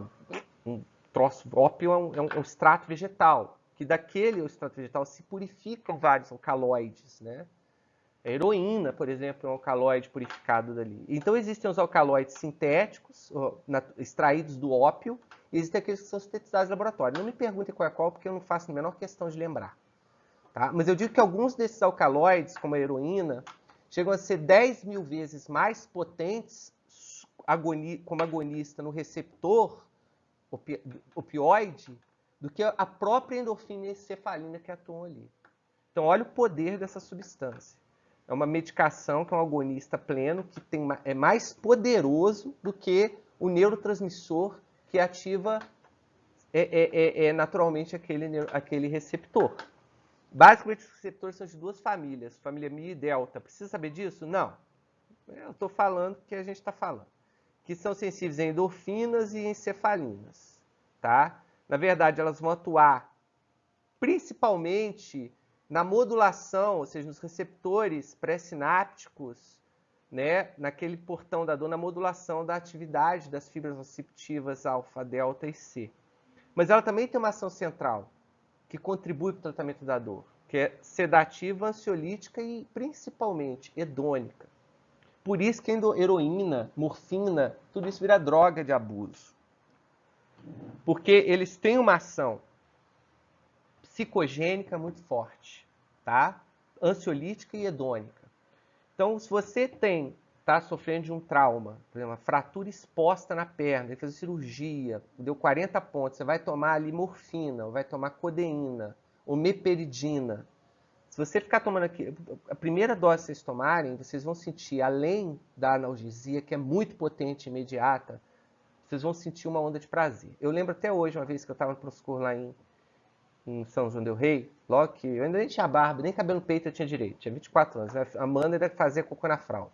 Um troço, ópio é um extrato vegetal, que daquele extrato vegetal se purificam vários alcaloides, né? A heroína, por exemplo, é um alcaloide purificado dali. Então existem os alcaloides sintéticos, extraídos do ópio, e existem aqueles que são sintetizados em laboratório. Não me perguntem qual é qual, porque eu não faço a menor questão de lembrar. Tá? Mas eu digo que alguns desses alcaloides, como a heroína, chegam a ser 10 mil vezes mais potentes como agonista no receptor opioide do que a própria endorfina e encefalina que atuam ali. Então, olha o poder dessa substância. É uma medicação que é um agonista pleno, que é mais poderoso do que o neurotransmissor que ativa naturalmente aquele receptor. Basicamente, os receptores são de duas famílias, família Mi e Delta. Precisa saber disso? Não. Eu estou falando o que a gente está falando. Que são sensíveis a endorfinas e encefalinas. Tá? Na verdade, elas vão atuar principalmente na modulação, ou seja, nos receptores pré-sinápticos, né, naquele portão da dor, na modulação da atividade das fibras nociceptivas alfa, delta e C. Mas ela também tem uma ação central, que contribui para o tratamento da dor, que é sedativa, ansiolítica e principalmente hedônica. Por isso que heroína, morfina, tudo isso vira droga de abuso. Porque eles têm uma ação psicogênica muito forte, tá? Ansiolítica e hedônica. Então, se você tá sofrendo de um trauma, por exemplo, uma fratura exposta na perna, fez cirurgia, deu 40 pontos, você vai tomar ali morfina, ou vai tomar codeína, ou meperidina. Se você ficar tomando aqui, a primeira dose que vocês tomarem, vocês vão sentir, além da analgesia, que é muito potente e imediata, vocês vão sentir uma onda de prazer. Eu lembro até hoje, uma vez que eu estava no pronto-socorro lá em São João del Rei, logo que eu ainda nem tinha barba, nem cabelo no peito eu tinha direito, tinha 24 anos, né? A Amanda ainda fazia cocô na fralda.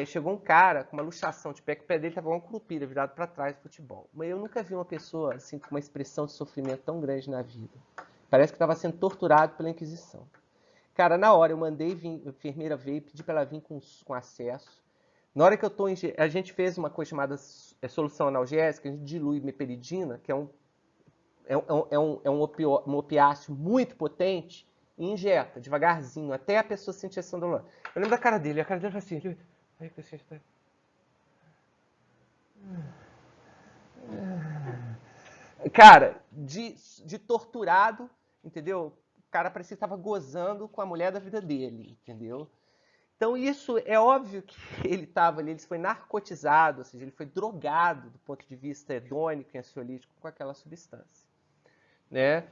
chegou um cara com uma luxação de pé, que o pé dele estava uma curupira, virado para trás do futebol. Mas eu nunca vi uma pessoa assim com uma expressão de sofrimento tão grande na vida. Parece que estava sendo torturado pela Inquisição. Cara, na hora eu mandei a enfermeira veio, pedi para ela vir com acesso. Na hora que eu tô a gente fez uma coisa chamada solução analgésica, a gente dilui meperidina, que é um opiáceo muito potente, e injeta devagarzinho, até a pessoa sentir essa dor. Eu lembro da cara dele, a cara dele foi assim. Ai, que assim, cara, de torturado, entendeu? O cara parecia que estava gozando com a mulher da vida dele, entendeu? Então isso é óbvio que ele estava ali, ele foi narcotizado, ou seja, ele foi drogado do ponto de vista hedônico e ansiolítico com aquela substância, né?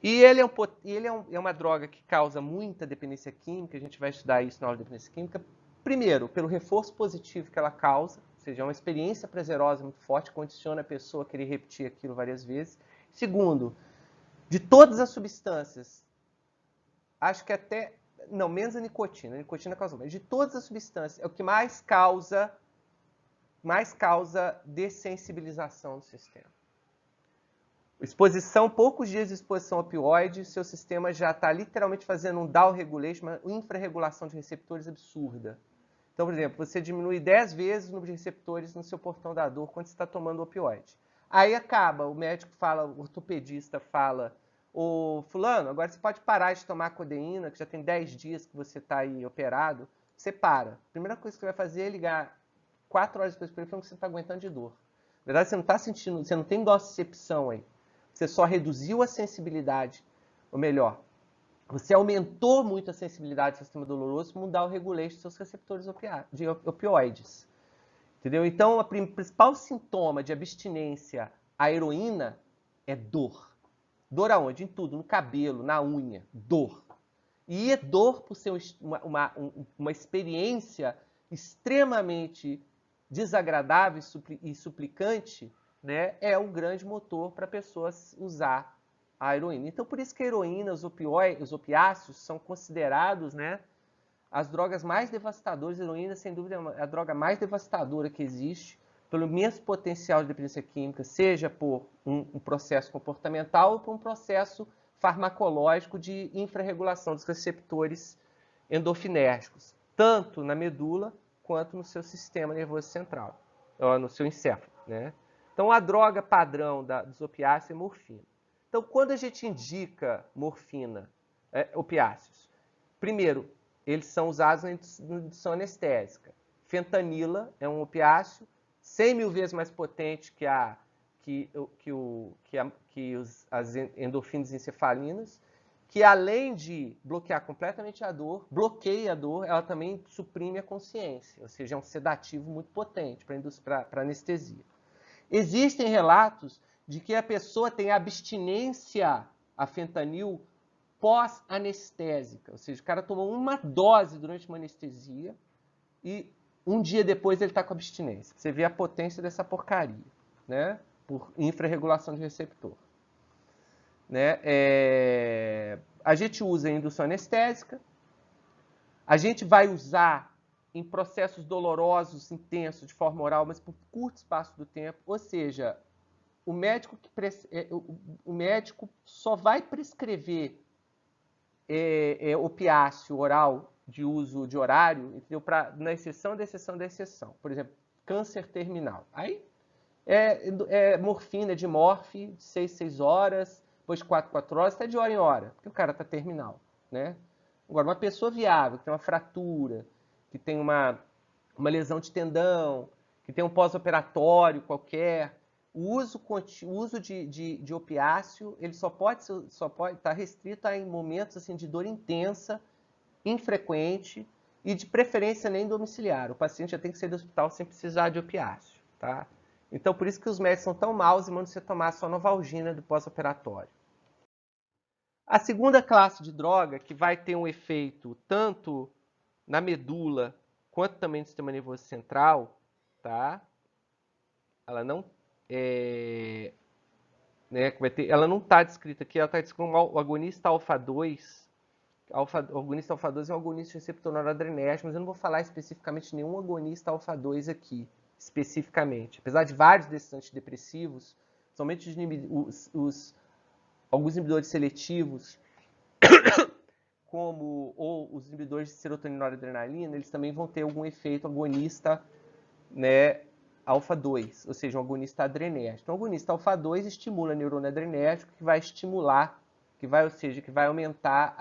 E é uma droga que causa muita dependência química, a gente vai estudar isso na aula de dependência química. Primeiro, pelo reforço positivo que ela causa, ou seja, é uma experiência prazerosa muito forte, condiciona a pessoa a querer repetir aquilo várias vezes. Segundo, de todas as substâncias, acho que até, não, menos a nicotina causa mais, de todas as substâncias, é o que mais causa dessensibilização do sistema. Exposição, poucos dias de exposição a opioide, seu sistema já está literalmente fazendo um down regulation, uma infrarregulação de receptores absurda. Então, por exemplo, você diminui 10 vezes o número de receptores no seu portão da dor quando você está tomando opioide. Aí acaba, o médico fala, o ortopedista fala, ô fulano, agora você pode parar de tomar codeína, que já tem 10 dias que você está aí operado, você para. A primeira coisa que você vai fazer é ligar 4 horas depois para ele falando que você está aguentando de dor. Na verdade, você não está sentindo, você não tem nocicepção aí. Você só reduziu a sensibilidade, ou melhor, você aumentou muito a sensibilidade do sistema doloroso para mudar o regulation dos seus receptores de opioides. Entendeu? Então, o principal sintoma de abstinência à heroína é dor. Dor aonde? Em tudo, no cabelo, na unha, dor. E dor por ser uma experiência extremamente desagradável e suplicante, né, é um grande motor para a pessoa usar a heroína. Então, por isso que a heroína, os opiáceos, são considerados, né, as drogas mais devastadoras. A heroína, sem dúvida, é a droga mais devastadora que existe, pelo imenso potencial de dependência química, seja por um processo comportamental ou por um processo farmacológico de infrarregulação dos receptores endorfinérgicos, tanto na medula quanto no seu sistema nervoso central, ou no seu encéfalo, né? Então, a droga padrão dos opiáceos é morfina. Então, quando a gente indica morfina, opiáceos, primeiro, eles são usados na indução anestésica. Fentanila é um opiáceo 100 mil vezes mais potente que as endorfinas encefalinas, que além de bloquear completamente a dor, bloqueia a dor, ela também suprime a consciência, ou seja, é um sedativo muito potente para anestesia. Existem relatos de que a pessoa tem abstinência a fentanil pós-anestésica, ou seja, o cara tomou uma dose durante uma anestesia e um dia depois ele está com abstinência. Você vê a potência dessa porcaria, né? Por infrarregulação de receptor. Né? A gente usa em indução anestésica, a gente vai usar em processos dolorosos, intensos, de forma oral, mas por curto espaço do tempo, ou seja, o médico só vai prescrever opiáceo oral de uso de horário, entendeu? Na exceção da exceção da exceção. Por exemplo, câncer terminal. Aí morfina de morfe, de 6 horas, depois de 4 horas, até de hora em hora, porque o cara está terminal, né? Agora, uma pessoa viável, que tem uma fratura, que tem uma lesão de tendão, que tem um pós-operatório qualquer, o uso de opiáceo, ele só pode estar restrito a em momentos assim, de dor intensa, infrequente e de preferência nem domiciliar. O paciente já tem que sair do hospital sem precisar de opiáceo, tá? Então, por isso que os médicos são tão maus e mandam você tomar só Novalgina do pós-operatório. A segunda classe de droga, que vai ter um efeito tanto na medula quanto também no sistema nervoso central, tá? Ela não ela não está descrita aqui, ela está descrita como o agonista alfa-2, O agonista alfa-2 é um agonista receptor noradrenérgico, mas eu não vou falar especificamente de nenhum agonista alfa-2 aqui, especificamente. Apesar de vários desses antidepressivos, somente alguns inibidores seletivos, como os inibidores de serotonina e noradrenalina, eles também vão ter algum efeito agonista, né, alfa-2, ou seja, um agonista adrenérgico. Então, o agonista alfa-2 estimula a neurônio adrenérgico, que vai estimular, que vai aumentar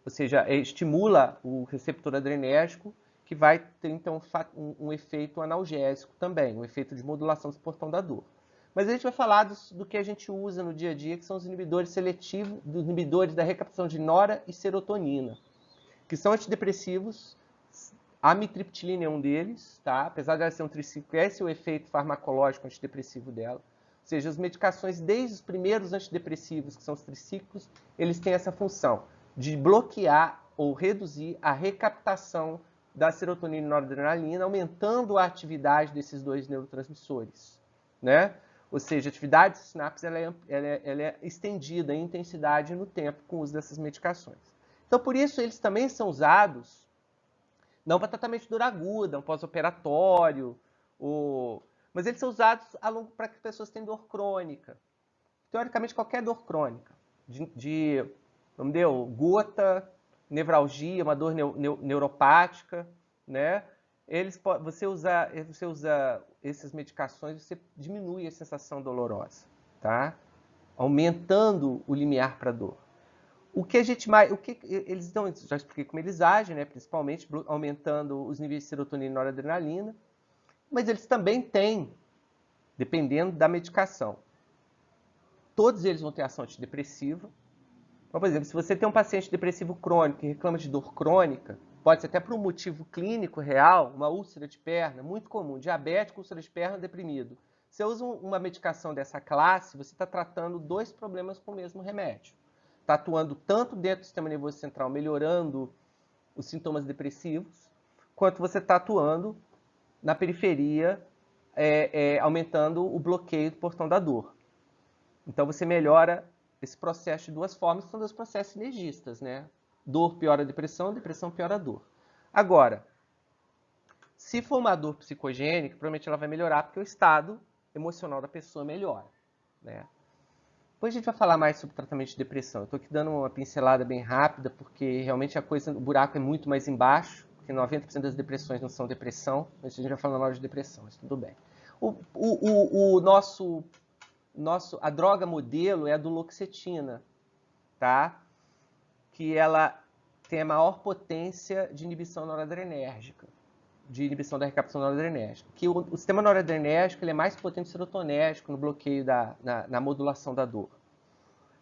ou seja, estimula o receptor adrenérgico, que vai ter, então, um efeito analgésico também, um efeito de modulação do portão da dor. Mas a gente vai falar do que a gente usa no dia a dia, que são os inibidores seletivos, dos inibidores da recaptação de nora e serotonina, que são antidepressivos. A amitriptilina é um deles, tá? Apesar de ela ser um tricíclico, esse é o efeito farmacológico antidepressivo dela. Ou seja, as medicações, desde os primeiros antidepressivos, que são os tricíclicos, eles têm essa função de bloquear ou reduzir a recaptação da serotonina e noradrenalina, aumentando a atividade desses dois neurotransmissores, né? Ou seja, a atividade de sinapse ela é estendida em intensidade no tempo com o uso dessas medicações. Então, por isso, eles também são usados não para tratamento de dor aguda, um pós-operatório, mas eles são usados para que as pessoas têm dor crônica. Teoricamente, qualquer dor crônica, gota, nevralgia, uma dor neuropática, né? Você usa essas medicações, você diminui a sensação dolorosa, tá? Aumentando o limiar para a dor. Eles dão, já expliquei como eles agem, né? Principalmente aumentando os níveis de serotonina e noradrenalina, mas eles também têm, dependendo da medicação, todos eles vão ter ação antidepressiva. Então, por exemplo, se você tem um paciente depressivo crônico que reclama de dor crônica, pode ser até por um motivo clínico real, uma úlcera de perna, muito comum, diabético, úlcera de perna, deprimido. Você usa uma medicação dessa classe, você está tratando dois problemas com o mesmo remédio. Está atuando tanto dentro do sistema nervoso central, melhorando os sintomas depressivos, quanto você está atuando na periferia, aumentando o bloqueio do portão da dor. Então você melhora esse processo de duas formas, que são dois processos sinergistas, né? Dor piora a depressão, depressão piora a dor. Agora, se for uma dor psicogênica, provavelmente ela vai melhorar porque o estado emocional da pessoa melhora, né? Depois a gente vai falar mais sobre tratamento de depressão. Eu estou aqui dando uma pincelada bem rápida, porque realmente o buraco é muito mais embaixo, porque 90% das depressões não são depressão, mas a gente vai falar na hora de depressão, mas tudo bem. A droga modelo é a duloxetina, tá? Que ela tem a maior potência de inibição noradrenérgica, de inibição da recaptação noradrenérgica. Que o sistema noradrenérgico ele é mais potente serotonérgico no bloqueio na modulação da dor.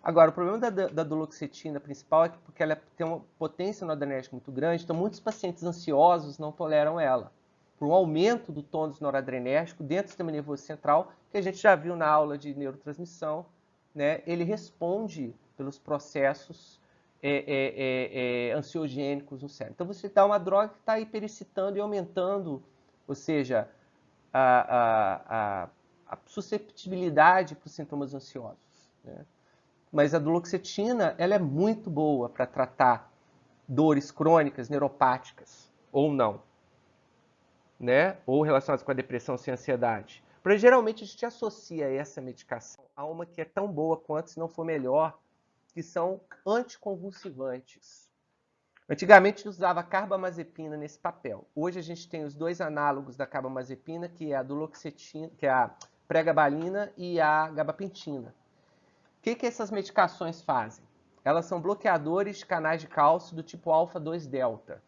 Agora, o problema da duloxetina principal é que porque ela tem uma potência noradrenérgica muito grande, então muitos pacientes ansiosos não toleram ela. Por um aumento do tônus noradrenérgico dentro do sistema nervoso central, que a gente já viu na aula de neurotransmissão, né? Ele responde pelos processos ansiogênicos no cérebro. Então, você dá uma droga que está hiperexcitando e aumentando, ou seja, a susceptibilidade para os sintomas ansiosos, né? Mas a duloxetina ela é muito boa para tratar dores crônicas, neuropáticas, ou não, né? Ou relacionadas com a depressão sem ansiedade. Porque geralmente a gente associa essa medicação a uma que é tão boa quanto, se não for melhor, que são anticonvulsivantes. Antigamente a gente usava carbamazepina nesse papel. Hoje a gente tem os dois análogos da carbamazepina, que é a duloxetina, que é a pregabalina e a gabapentina. O que essas medicações fazem? Elas são bloqueadores de canais de cálcio do tipo alfa-2 delta.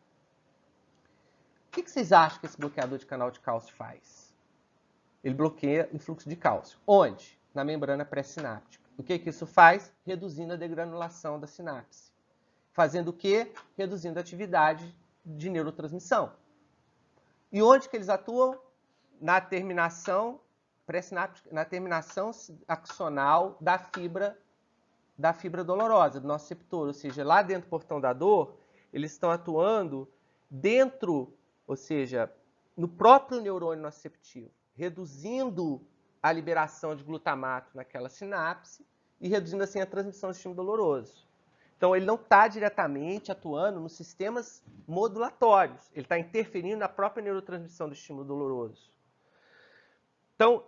O que vocês acham que esse bloqueador de canal de cálcio faz? Ele bloqueia o fluxo de cálcio. Onde? Na membrana pré-sináptica. O que isso faz? Reduzindo a degranulação da sinapse. Fazendo o quê? Reduzindo a atividade de neurotransmissão. E onde que eles atuam? Na terminação pré-sináptica, na terminação axonal da fibra dolorosa, do nosso receptor. Ou seja, lá dentro do portão da dor, eles estão atuando dentro, ou seja, no próprio neurônio nociceptivo, reduzindo a liberação de glutamato naquela sinapse e reduzindo assim a transmissão do estímulo doloroso. Então, ele não está diretamente atuando nos sistemas modulatórios. Ele está interferindo na própria neurotransmissão do estímulo doloroso. Então,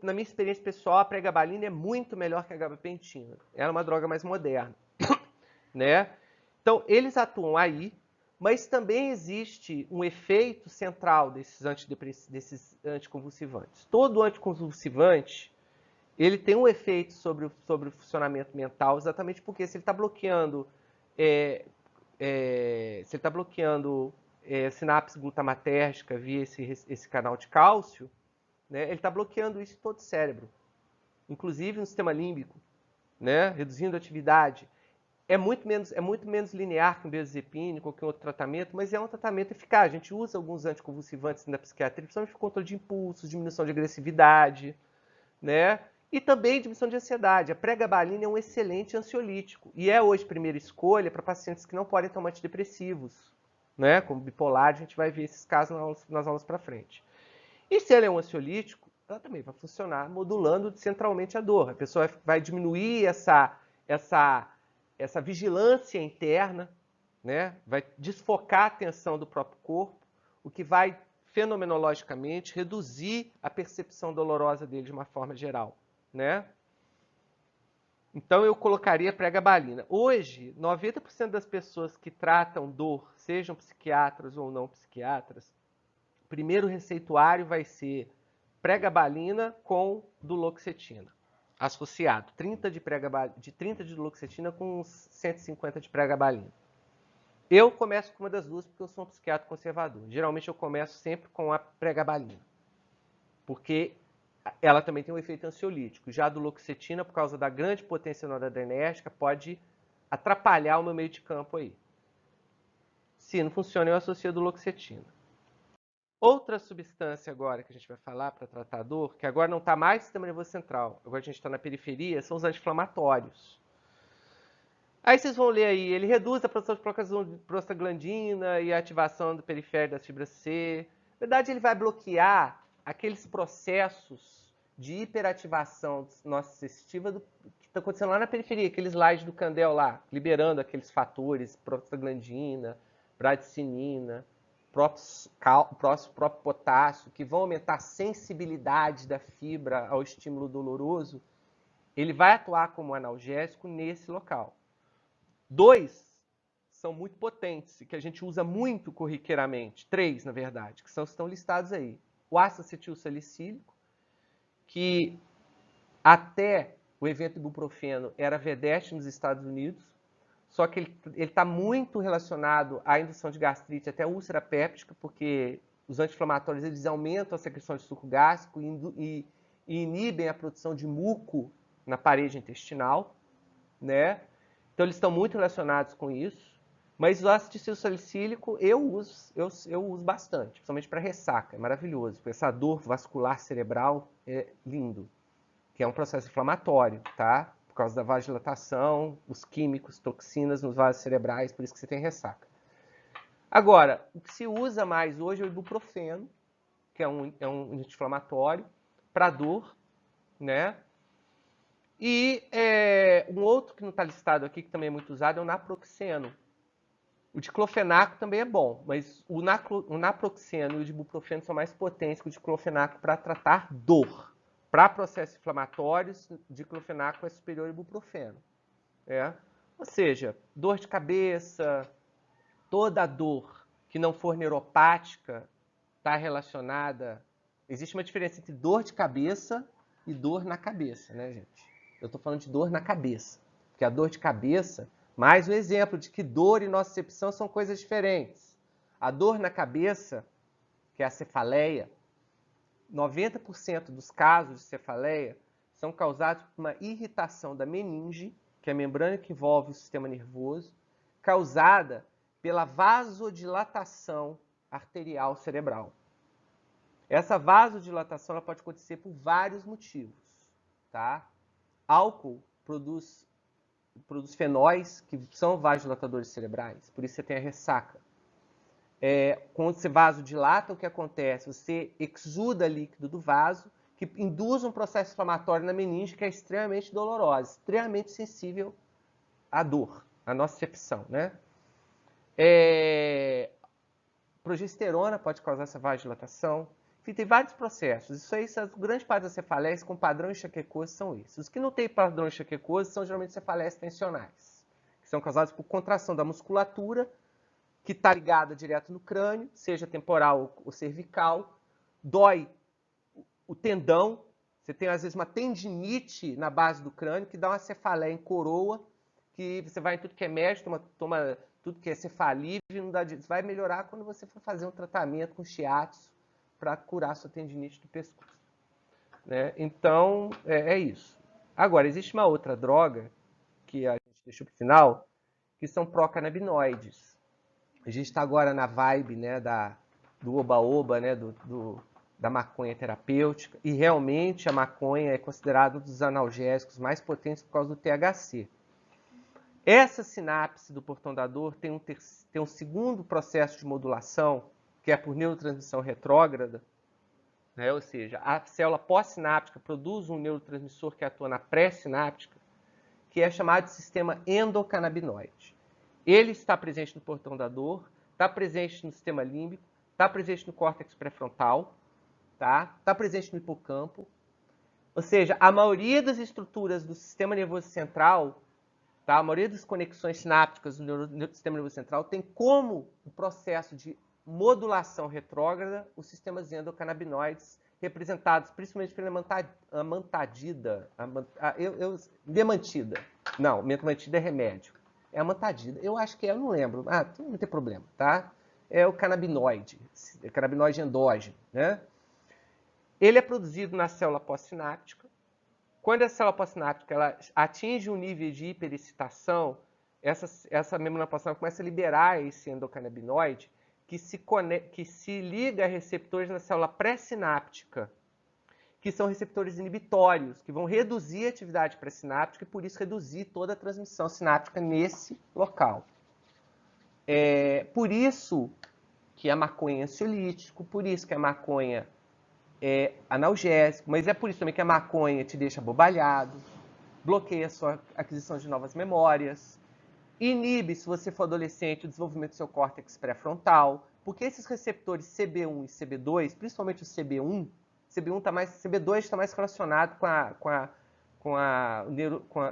na minha experiência pessoal, a pregabalina é muito melhor que a gabapentina. Ela é uma droga mais moderna, né? Então, eles atuam aí, mas também existe um efeito central desses anticonvulsivantes. Todo anticonvulsivante, ele tem um efeito sobre o funcionamento mental, exatamente porque se ele está bloqueando, sinapse glutamatérgica via esse canal de cálcio, né, ele está bloqueando isso em todo o cérebro, inclusive no sistema límbico, né, reduzindo a atividade. É muito menos linear que um benzodiazepina, qualquer outro tratamento, mas é um tratamento eficaz. A gente usa alguns anticonvulsivantes na psiquiatria, principalmente para controle de impulsos, diminuição de agressividade, né? E também diminuição de ansiedade. A pregabalina é um excelente ansiolítico e é hoje primeira escolha para pacientes que não podem tomar antidepressivos, né? Como bipolar, a gente vai ver esses casos nas aulas para frente. E se ela é um ansiolítico, ela também vai funcionar modulando centralmente a dor. A pessoa vai diminuir essa vigilância interna, né? Vai desfocar a atenção do próprio corpo, o que vai fenomenologicamente reduzir a percepção dolorosa dele de uma forma geral, né? Então eu colocaria pregabalina. Hoje, 90% das pessoas que tratam dor, sejam psiquiatras ou não psiquiatras, o primeiro receituário vai ser pregabalina com duloxetina, associado. 30 de duloxetina com 150 de pregabalina. Eu começo com uma das duas porque eu sou um psiquiatra conservador. Geralmente eu começo sempre com a pregabalina, porque ela também tem um efeito ansiolítico. Já a duloxetina, por causa da grande potência noradrenérgica, pode atrapalhar o meu meio de campo aí. Se não funciona, eu associo a duloxetina. Outra substância agora que a gente vai falar para tratar a dor, que agora não está mais no sistema nervoso central, agora a gente está na periferia, são os anti-inflamatórios. Aí vocês vão ler aí, ele reduz a produção de prostaglandina e a ativação do periférico das fibras C. Na verdade, ele vai bloquear aqueles processos de hiperativação do nosso sistema que está acontecendo lá na periferia, aquele slide do Candel lá, liberando aqueles fatores, prostaglandina, bradicinina, próprio potássio, que vão aumentar a sensibilidade da fibra ao estímulo doloroso. Ele vai atuar como analgésico nesse local. Dois são muito potentes e que a gente usa muito corriqueiramente. Três, na verdade, que estão listados aí. O ácido acetilsalicílico, que até o evento ibuprofeno era vedete nos Estados Unidos, só que ele está muito relacionado à indução de gastrite, até úlcera péptica, porque os anti-inflamatórios eles aumentam a secreção de suco gástrico e inibem a produção de muco na parede intestinal, né? Então, eles estão muito relacionados com isso. Mas o ácido acetilsalicílico eu uso bastante, principalmente para ressaca. É maravilhoso, porque essa dor vascular cerebral é lindo, que é um processo inflamatório, tá? Por causa da vasodilatação, os químicos, toxinas nos vasos cerebrais, por isso que você tem ressaca. Agora, o que se usa mais hoje é o ibuprofeno, que é um anti-inflamatório, para dor, né? E um outro que não está listado aqui, que também é muito usado, é o naproxeno. O diclofenaco também é bom, mas o naproxeno e o ibuprofeno são mais potentes que o diclofenaco para tratar dor. Para processos inflamatórios, o diclofenaco é superior ao ibuprofeno. Ou seja, dor de cabeça, toda dor que não for neuropática está relacionada... Existe uma diferença entre dor de cabeça e dor na cabeça, né, gente? Eu estou falando de dor na cabeça, porque a dor de cabeça, mais um exemplo de que dor e nocicepção são coisas diferentes. A dor na cabeça, que é a cefaleia, 90% dos casos de cefaleia são causados por uma irritação da meninge, que é a membrana que envolve o sistema nervoso, causada pela vasodilatação arterial cerebral. Essa vasodilatação ela pode acontecer por vários motivos, tá? Álcool produz fenóis que são vasodilatadores cerebrais, por isso você tem a ressaca. Quando você vasodilata, o que acontece? Você exuda líquido do vaso, que induz um processo inflamatório na meninge que é extremamente dolorosa, extremamente sensível a dor, a nocicepção, né? Progesterona pode causar essa vasodilatação. Enfim, tem vários processos. Isso aí, a grande parte das cefaleses com padrão enxaquecoso são esses. Os que não têm padrão enxaquecoso são geralmente cefaleses tensionais, que são causadas por contração da musculatura, que está ligada direto no crânio, seja temporal ou cervical, dói o tendão, você tem às vezes uma tendinite na base do crânio, que dá uma cefaleia em coroa, que você vai em tudo que é médico, toma tudo que é cefalívio, não dá, vai melhorar quando você for fazer um tratamento com shiatsu para curar a sua tendinite do pescoço. Né? Então, é isso. Agora, existe uma outra droga, que a gente deixou para o final, que são procannabinoides. A gente está agora na vibe, né, do oba-oba, né, da maconha terapêutica, e realmente a maconha é considerada um dos analgésicos mais potentes por causa do THC. Essa sinapse do portão da dor tem um segundo processo de modulação, que é por neurotransmissão retrógrada, né? Ou seja, a célula pós-sináptica produz um neurotransmissor que atua na pré-sináptica, que é chamado de sistema endocannabinoide. Ele está presente no portão da dor, está presente no sistema límbico, está presente no córtex pré-frontal, está presente no hipocampo. Ou seja, a maioria das estruturas do sistema nervoso central, a maioria das conexões sinápticas do sistema nervoso central tem como o processo de modulação retrógrada os sistemas endocannabinoides, representados principalmente pela amantadida. Memantida. Não, memantida é remédio. É amantadida. Eu acho que é, eu não lembro. Não tem problema, tá? É o canabinoide endógeno, né? Ele é produzido na célula pós-sináptica. Quando a célula pós-sináptica ela atinge um nível de hiperexcitação, essa membrana pós-sináptica começa a liberar esse endocannabinoide que se liga a receptores na célula pré-sináptica, que são receptores inibitórios, que vão reduzir a atividade pré-sináptica e, por isso, reduzir toda a transmissão sináptica nesse local. Por isso que a maconha é ansiolítico, por isso que a maconha é analgésico, mas é por isso também que a maconha te deixa abobalhado, bloqueia a sua aquisição de novas memórias, inibe, se você for adolescente, o desenvolvimento do seu córtex pré-frontal, porque esses receptores CB1 e CB2, principalmente o CB1 CB2 está mais relacionado com a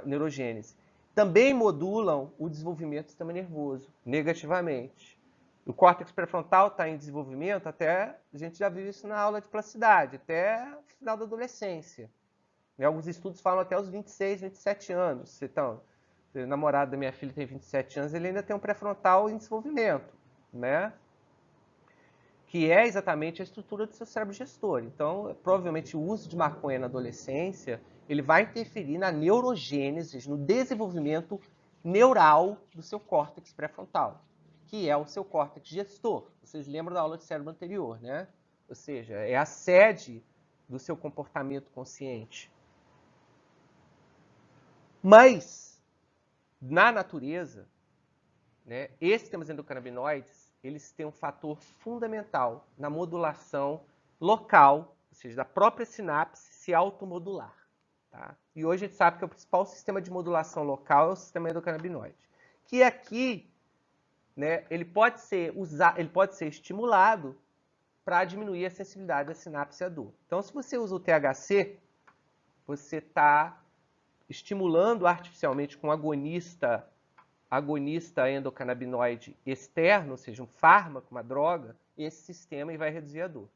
neurogênese, também modulam o desenvolvimento do sistema nervoso negativamente. O córtex pré-frontal está em desenvolvimento a gente já viu isso na aula de plasticidade, até o final da adolescência. E alguns estudos falam até os 26, 27 anos. Então, o namorado da minha filha tem 27 anos, ele ainda tem um pré-frontal em desenvolvimento, né? Que é exatamente a estrutura do seu cérebro gestor. Então, provavelmente o uso de maconha na adolescência, ele vai interferir na neurogênese, no desenvolvimento neural do seu córtex pré-frontal, que é o seu córtex gestor. Vocês lembram da aula de cérebro anterior, né? Ou seja, é a sede do seu comportamento consciente. Mas, na natureza, né, esses sistemas endocannabinoides, eles têm um fator fundamental na modulação local, ou seja, da própria sinapse se automodular. Tá? E hoje a gente sabe que o principal sistema de modulação local é o sistema endocannabinoide. Que aqui, né, ele pode ser estimulado para diminuir a sensibilidade da sinapse à dor. Então, se você usa o THC, você está estimulando artificialmente com um agonista endocannabinoide externo, ou seja, um fármaco, uma droga, esse sistema e vai reduzir a dor.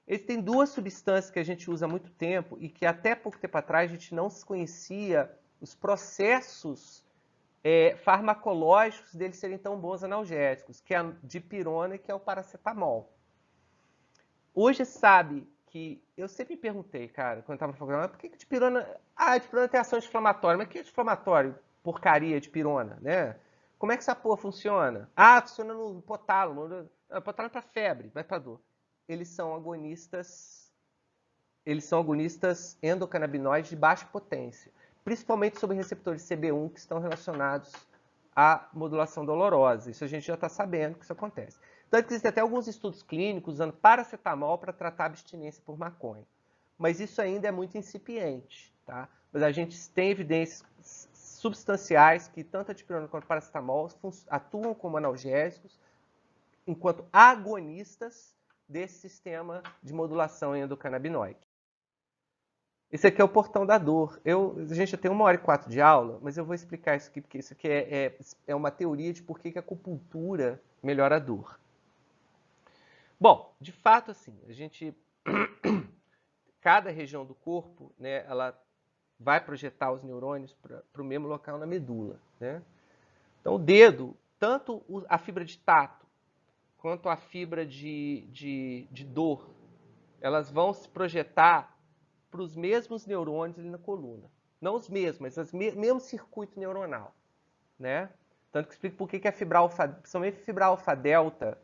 Existem duas substâncias que a gente usa há muito tempo e que até pouco tempo atrás a gente não conhecia os processos farmacológicos deles serem tão bons analgésicos, que é a dipirona e que é o paracetamol. Hoje sabe que, eu sempre me perguntei, cara, quando eu estava no programa, por que a dipirona... a dipirona tem ação inflamatória, mas o que é inflamatório? Porcaria de pirona, né? Como é que essa porra funciona? Funciona no hipotálamo. O hipotálamo é para febre, vai para dor. Eles são agonistas endocannabinoides de baixa potência, principalmente sobre receptores CB1 que estão relacionados à modulação dolorosa. Isso a gente já está sabendo que isso acontece. Tanto que existem até alguns estudos clínicos usando paracetamol para tratar a abstinência por maconha. Mas isso ainda é muito incipiente, tá? Mas a gente tem evidências substanciais que tanto a dipirona quanto o paracetamol atuam como analgésicos, enquanto agonistas desse sistema de modulação endocannabinoide. Esse aqui é o portão da dor. A gente já tem 1h04 de aula, mas eu vou explicar isso aqui, porque isso aqui é uma teoria de por que a acupuntura melhora a dor. Bom, de fato, assim, cada região do corpo, né, ela vai projetar os neurônios para o mesmo local na medula, né? Então, o dedo, tanto a fibra de tato quanto a fibra de dor, elas vão se projetar para os mesmos neurônios ali na coluna. Não os mesmos, mas o mesmo circuito neuronal, né? Tanto que explica por que a fibra alfa, principalmente a fibra alfa-delta,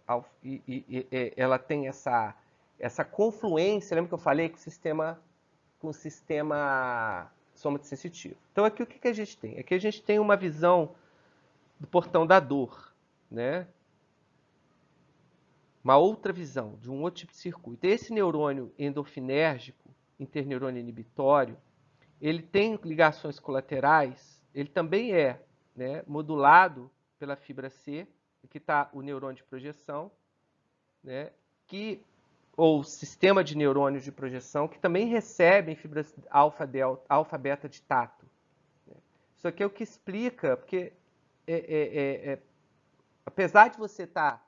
ela tem essa confluência, lembra que eu falei, com o sistema somatosensitivo. Então, aqui o que a gente tem? Aqui a gente tem uma visão do portão da dor, né? Uma outra visão de um outro tipo de circuito. Esse neurônio endorfinérgico, interneurônio inibitório, ele tem ligações colaterais, ele também é, né, modulado pela fibra C, aqui está o neurônio de projeção, né, ou sistema de neurônios de projeção, que também recebem fibras alfa-beta de tato. Isso aqui é o que explica, porque apesar de você estar,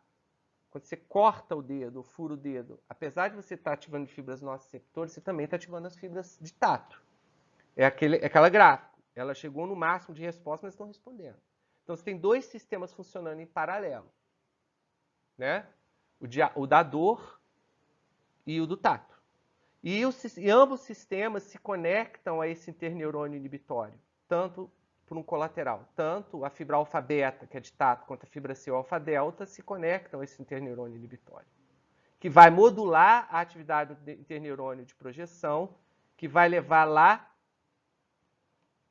quando você corta o dedo, ou fura o dedo, apesar de você estar ativando fibras nociceptores, você também está ativando as fibras de tato. É aquela gráfica. Ela chegou no máximo de resposta, mas estão respondendo. Então, você tem dois sistemas funcionando em paralelo, né? O da dor e o do tato. E ambos os sistemas se conectam a esse interneurônio inibitório, tanto por um colateral. Tanto a fibra alfa-beta, que é de tato, quanto a fibra C alfa-delta se conectam a esse interneurônio inibitório, que vai modular a atividade do interneurônio de projeção, que vai levar lá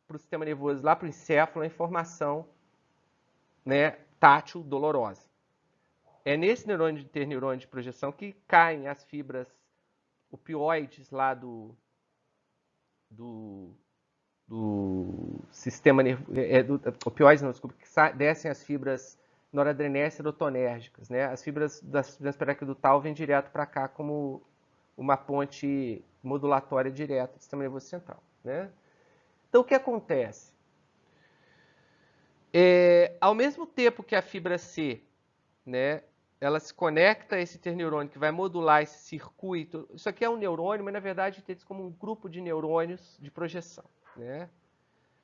para o sistema nervoso, lá para o encéfalo, a informação, né, tátil dolorosa. É nesse interneurônio de projeção que caem as fibras opioides lá do sistema nervoso. Opioides não, desculpa, que descem as fibras noradrenérgicas e serotonérgicas, né? As fibras das periaquedutal vêm direto para cá como uma ponte modulatória direta do sistema nervoso central, né? Então, o que acontece? Ao mesmo tempo que a fibra C, né, ela se conecta a esse interneurônio que vai modular esse circuito. Isso aqui é um neurônio, mas na verdade tem como um grupo de neurônios de projeção, né?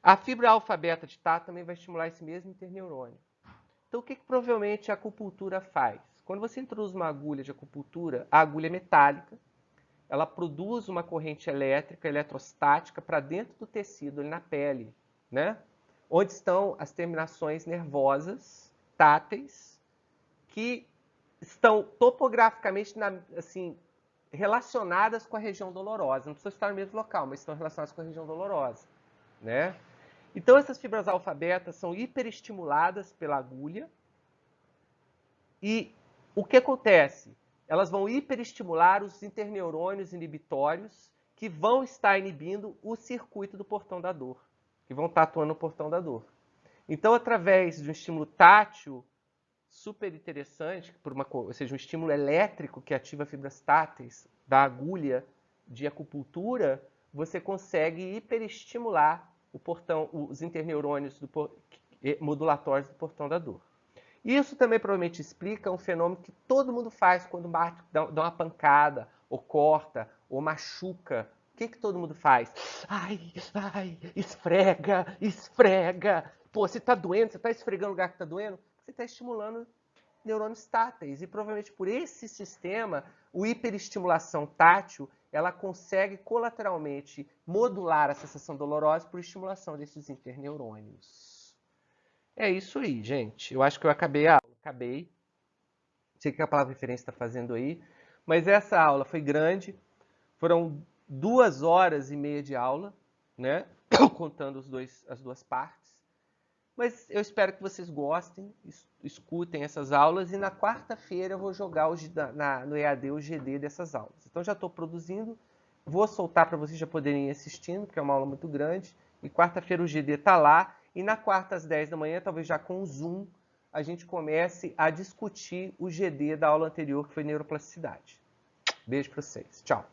A fibra alfa-beta de tato também vai estimular esse mesmo interneurônio. Então, o que provavelmente a acupuntura faz? Quando você introduz uma agulha de acupuntura, a agulha é metálica, ela produz uma corrente elétrica, eletrostática, para dentro do tecido, ali na pele, né? Onde estão as terminações nervosas, táteis, que estão topograficamente assim, relacionadas com a região dolorosa. Não precisa estar no mesmo local, mas estão relacionadas com a região dolorosa, né? Então, essas fibras alfa-beta são hiperestimuladas pela agulha. E o que acontece? Elas vão hiperestimular os interneurônios inibitórios que vão estar inibindo o circuito do portão da dor, que vão estar atuando no portão da dor. Então, através de um estímulo tátil super interessante, ou seja, um estímulo elétrico que ativa fibras táteis da agulha de acupuntura, você consegue hiperestimular os interneurônios modulatórios do portão da dor. Isso também provavelmente explica um fenômeno que todo mundo faz quando dá uma pancada, ou corta, ou machuca. O que todo mundo faz? Ai, esfrega, esfrega. Pô, você tá doendo, você tá esfregando o lugar que tá doendo, você está estimulando neurônios táteis. E provavelmente por esse sistema, o hiperestimulação tátil, ela consegue colateralmente modular a sensação dolorosa por estimulação desses interneurônios. É isso aí, gente. Eu acho que eu acabei a aula. Acabei. Não sei o que a palavra referência está fazendo aí. Mas essa aula foi grande. Foram 2h30 de aula, né? Contando as duas partes. Mas eu espero que vocês gostem, escutem essas aulas. E na quarta-feira eu vou jogar no EAD o GD dessas aulas. Então já estou produzindo. Vou soltar para vocês já poderem ir assistindo, porque é uma aula muito grande. E quarta-feira o GD está lá. E na quarta, às 10 da manhã, talvez já com o Zoom, a gente comece a discutir o GD da aula anterior, que foi neuroplasticidade. Beijo para vocês. Tchau.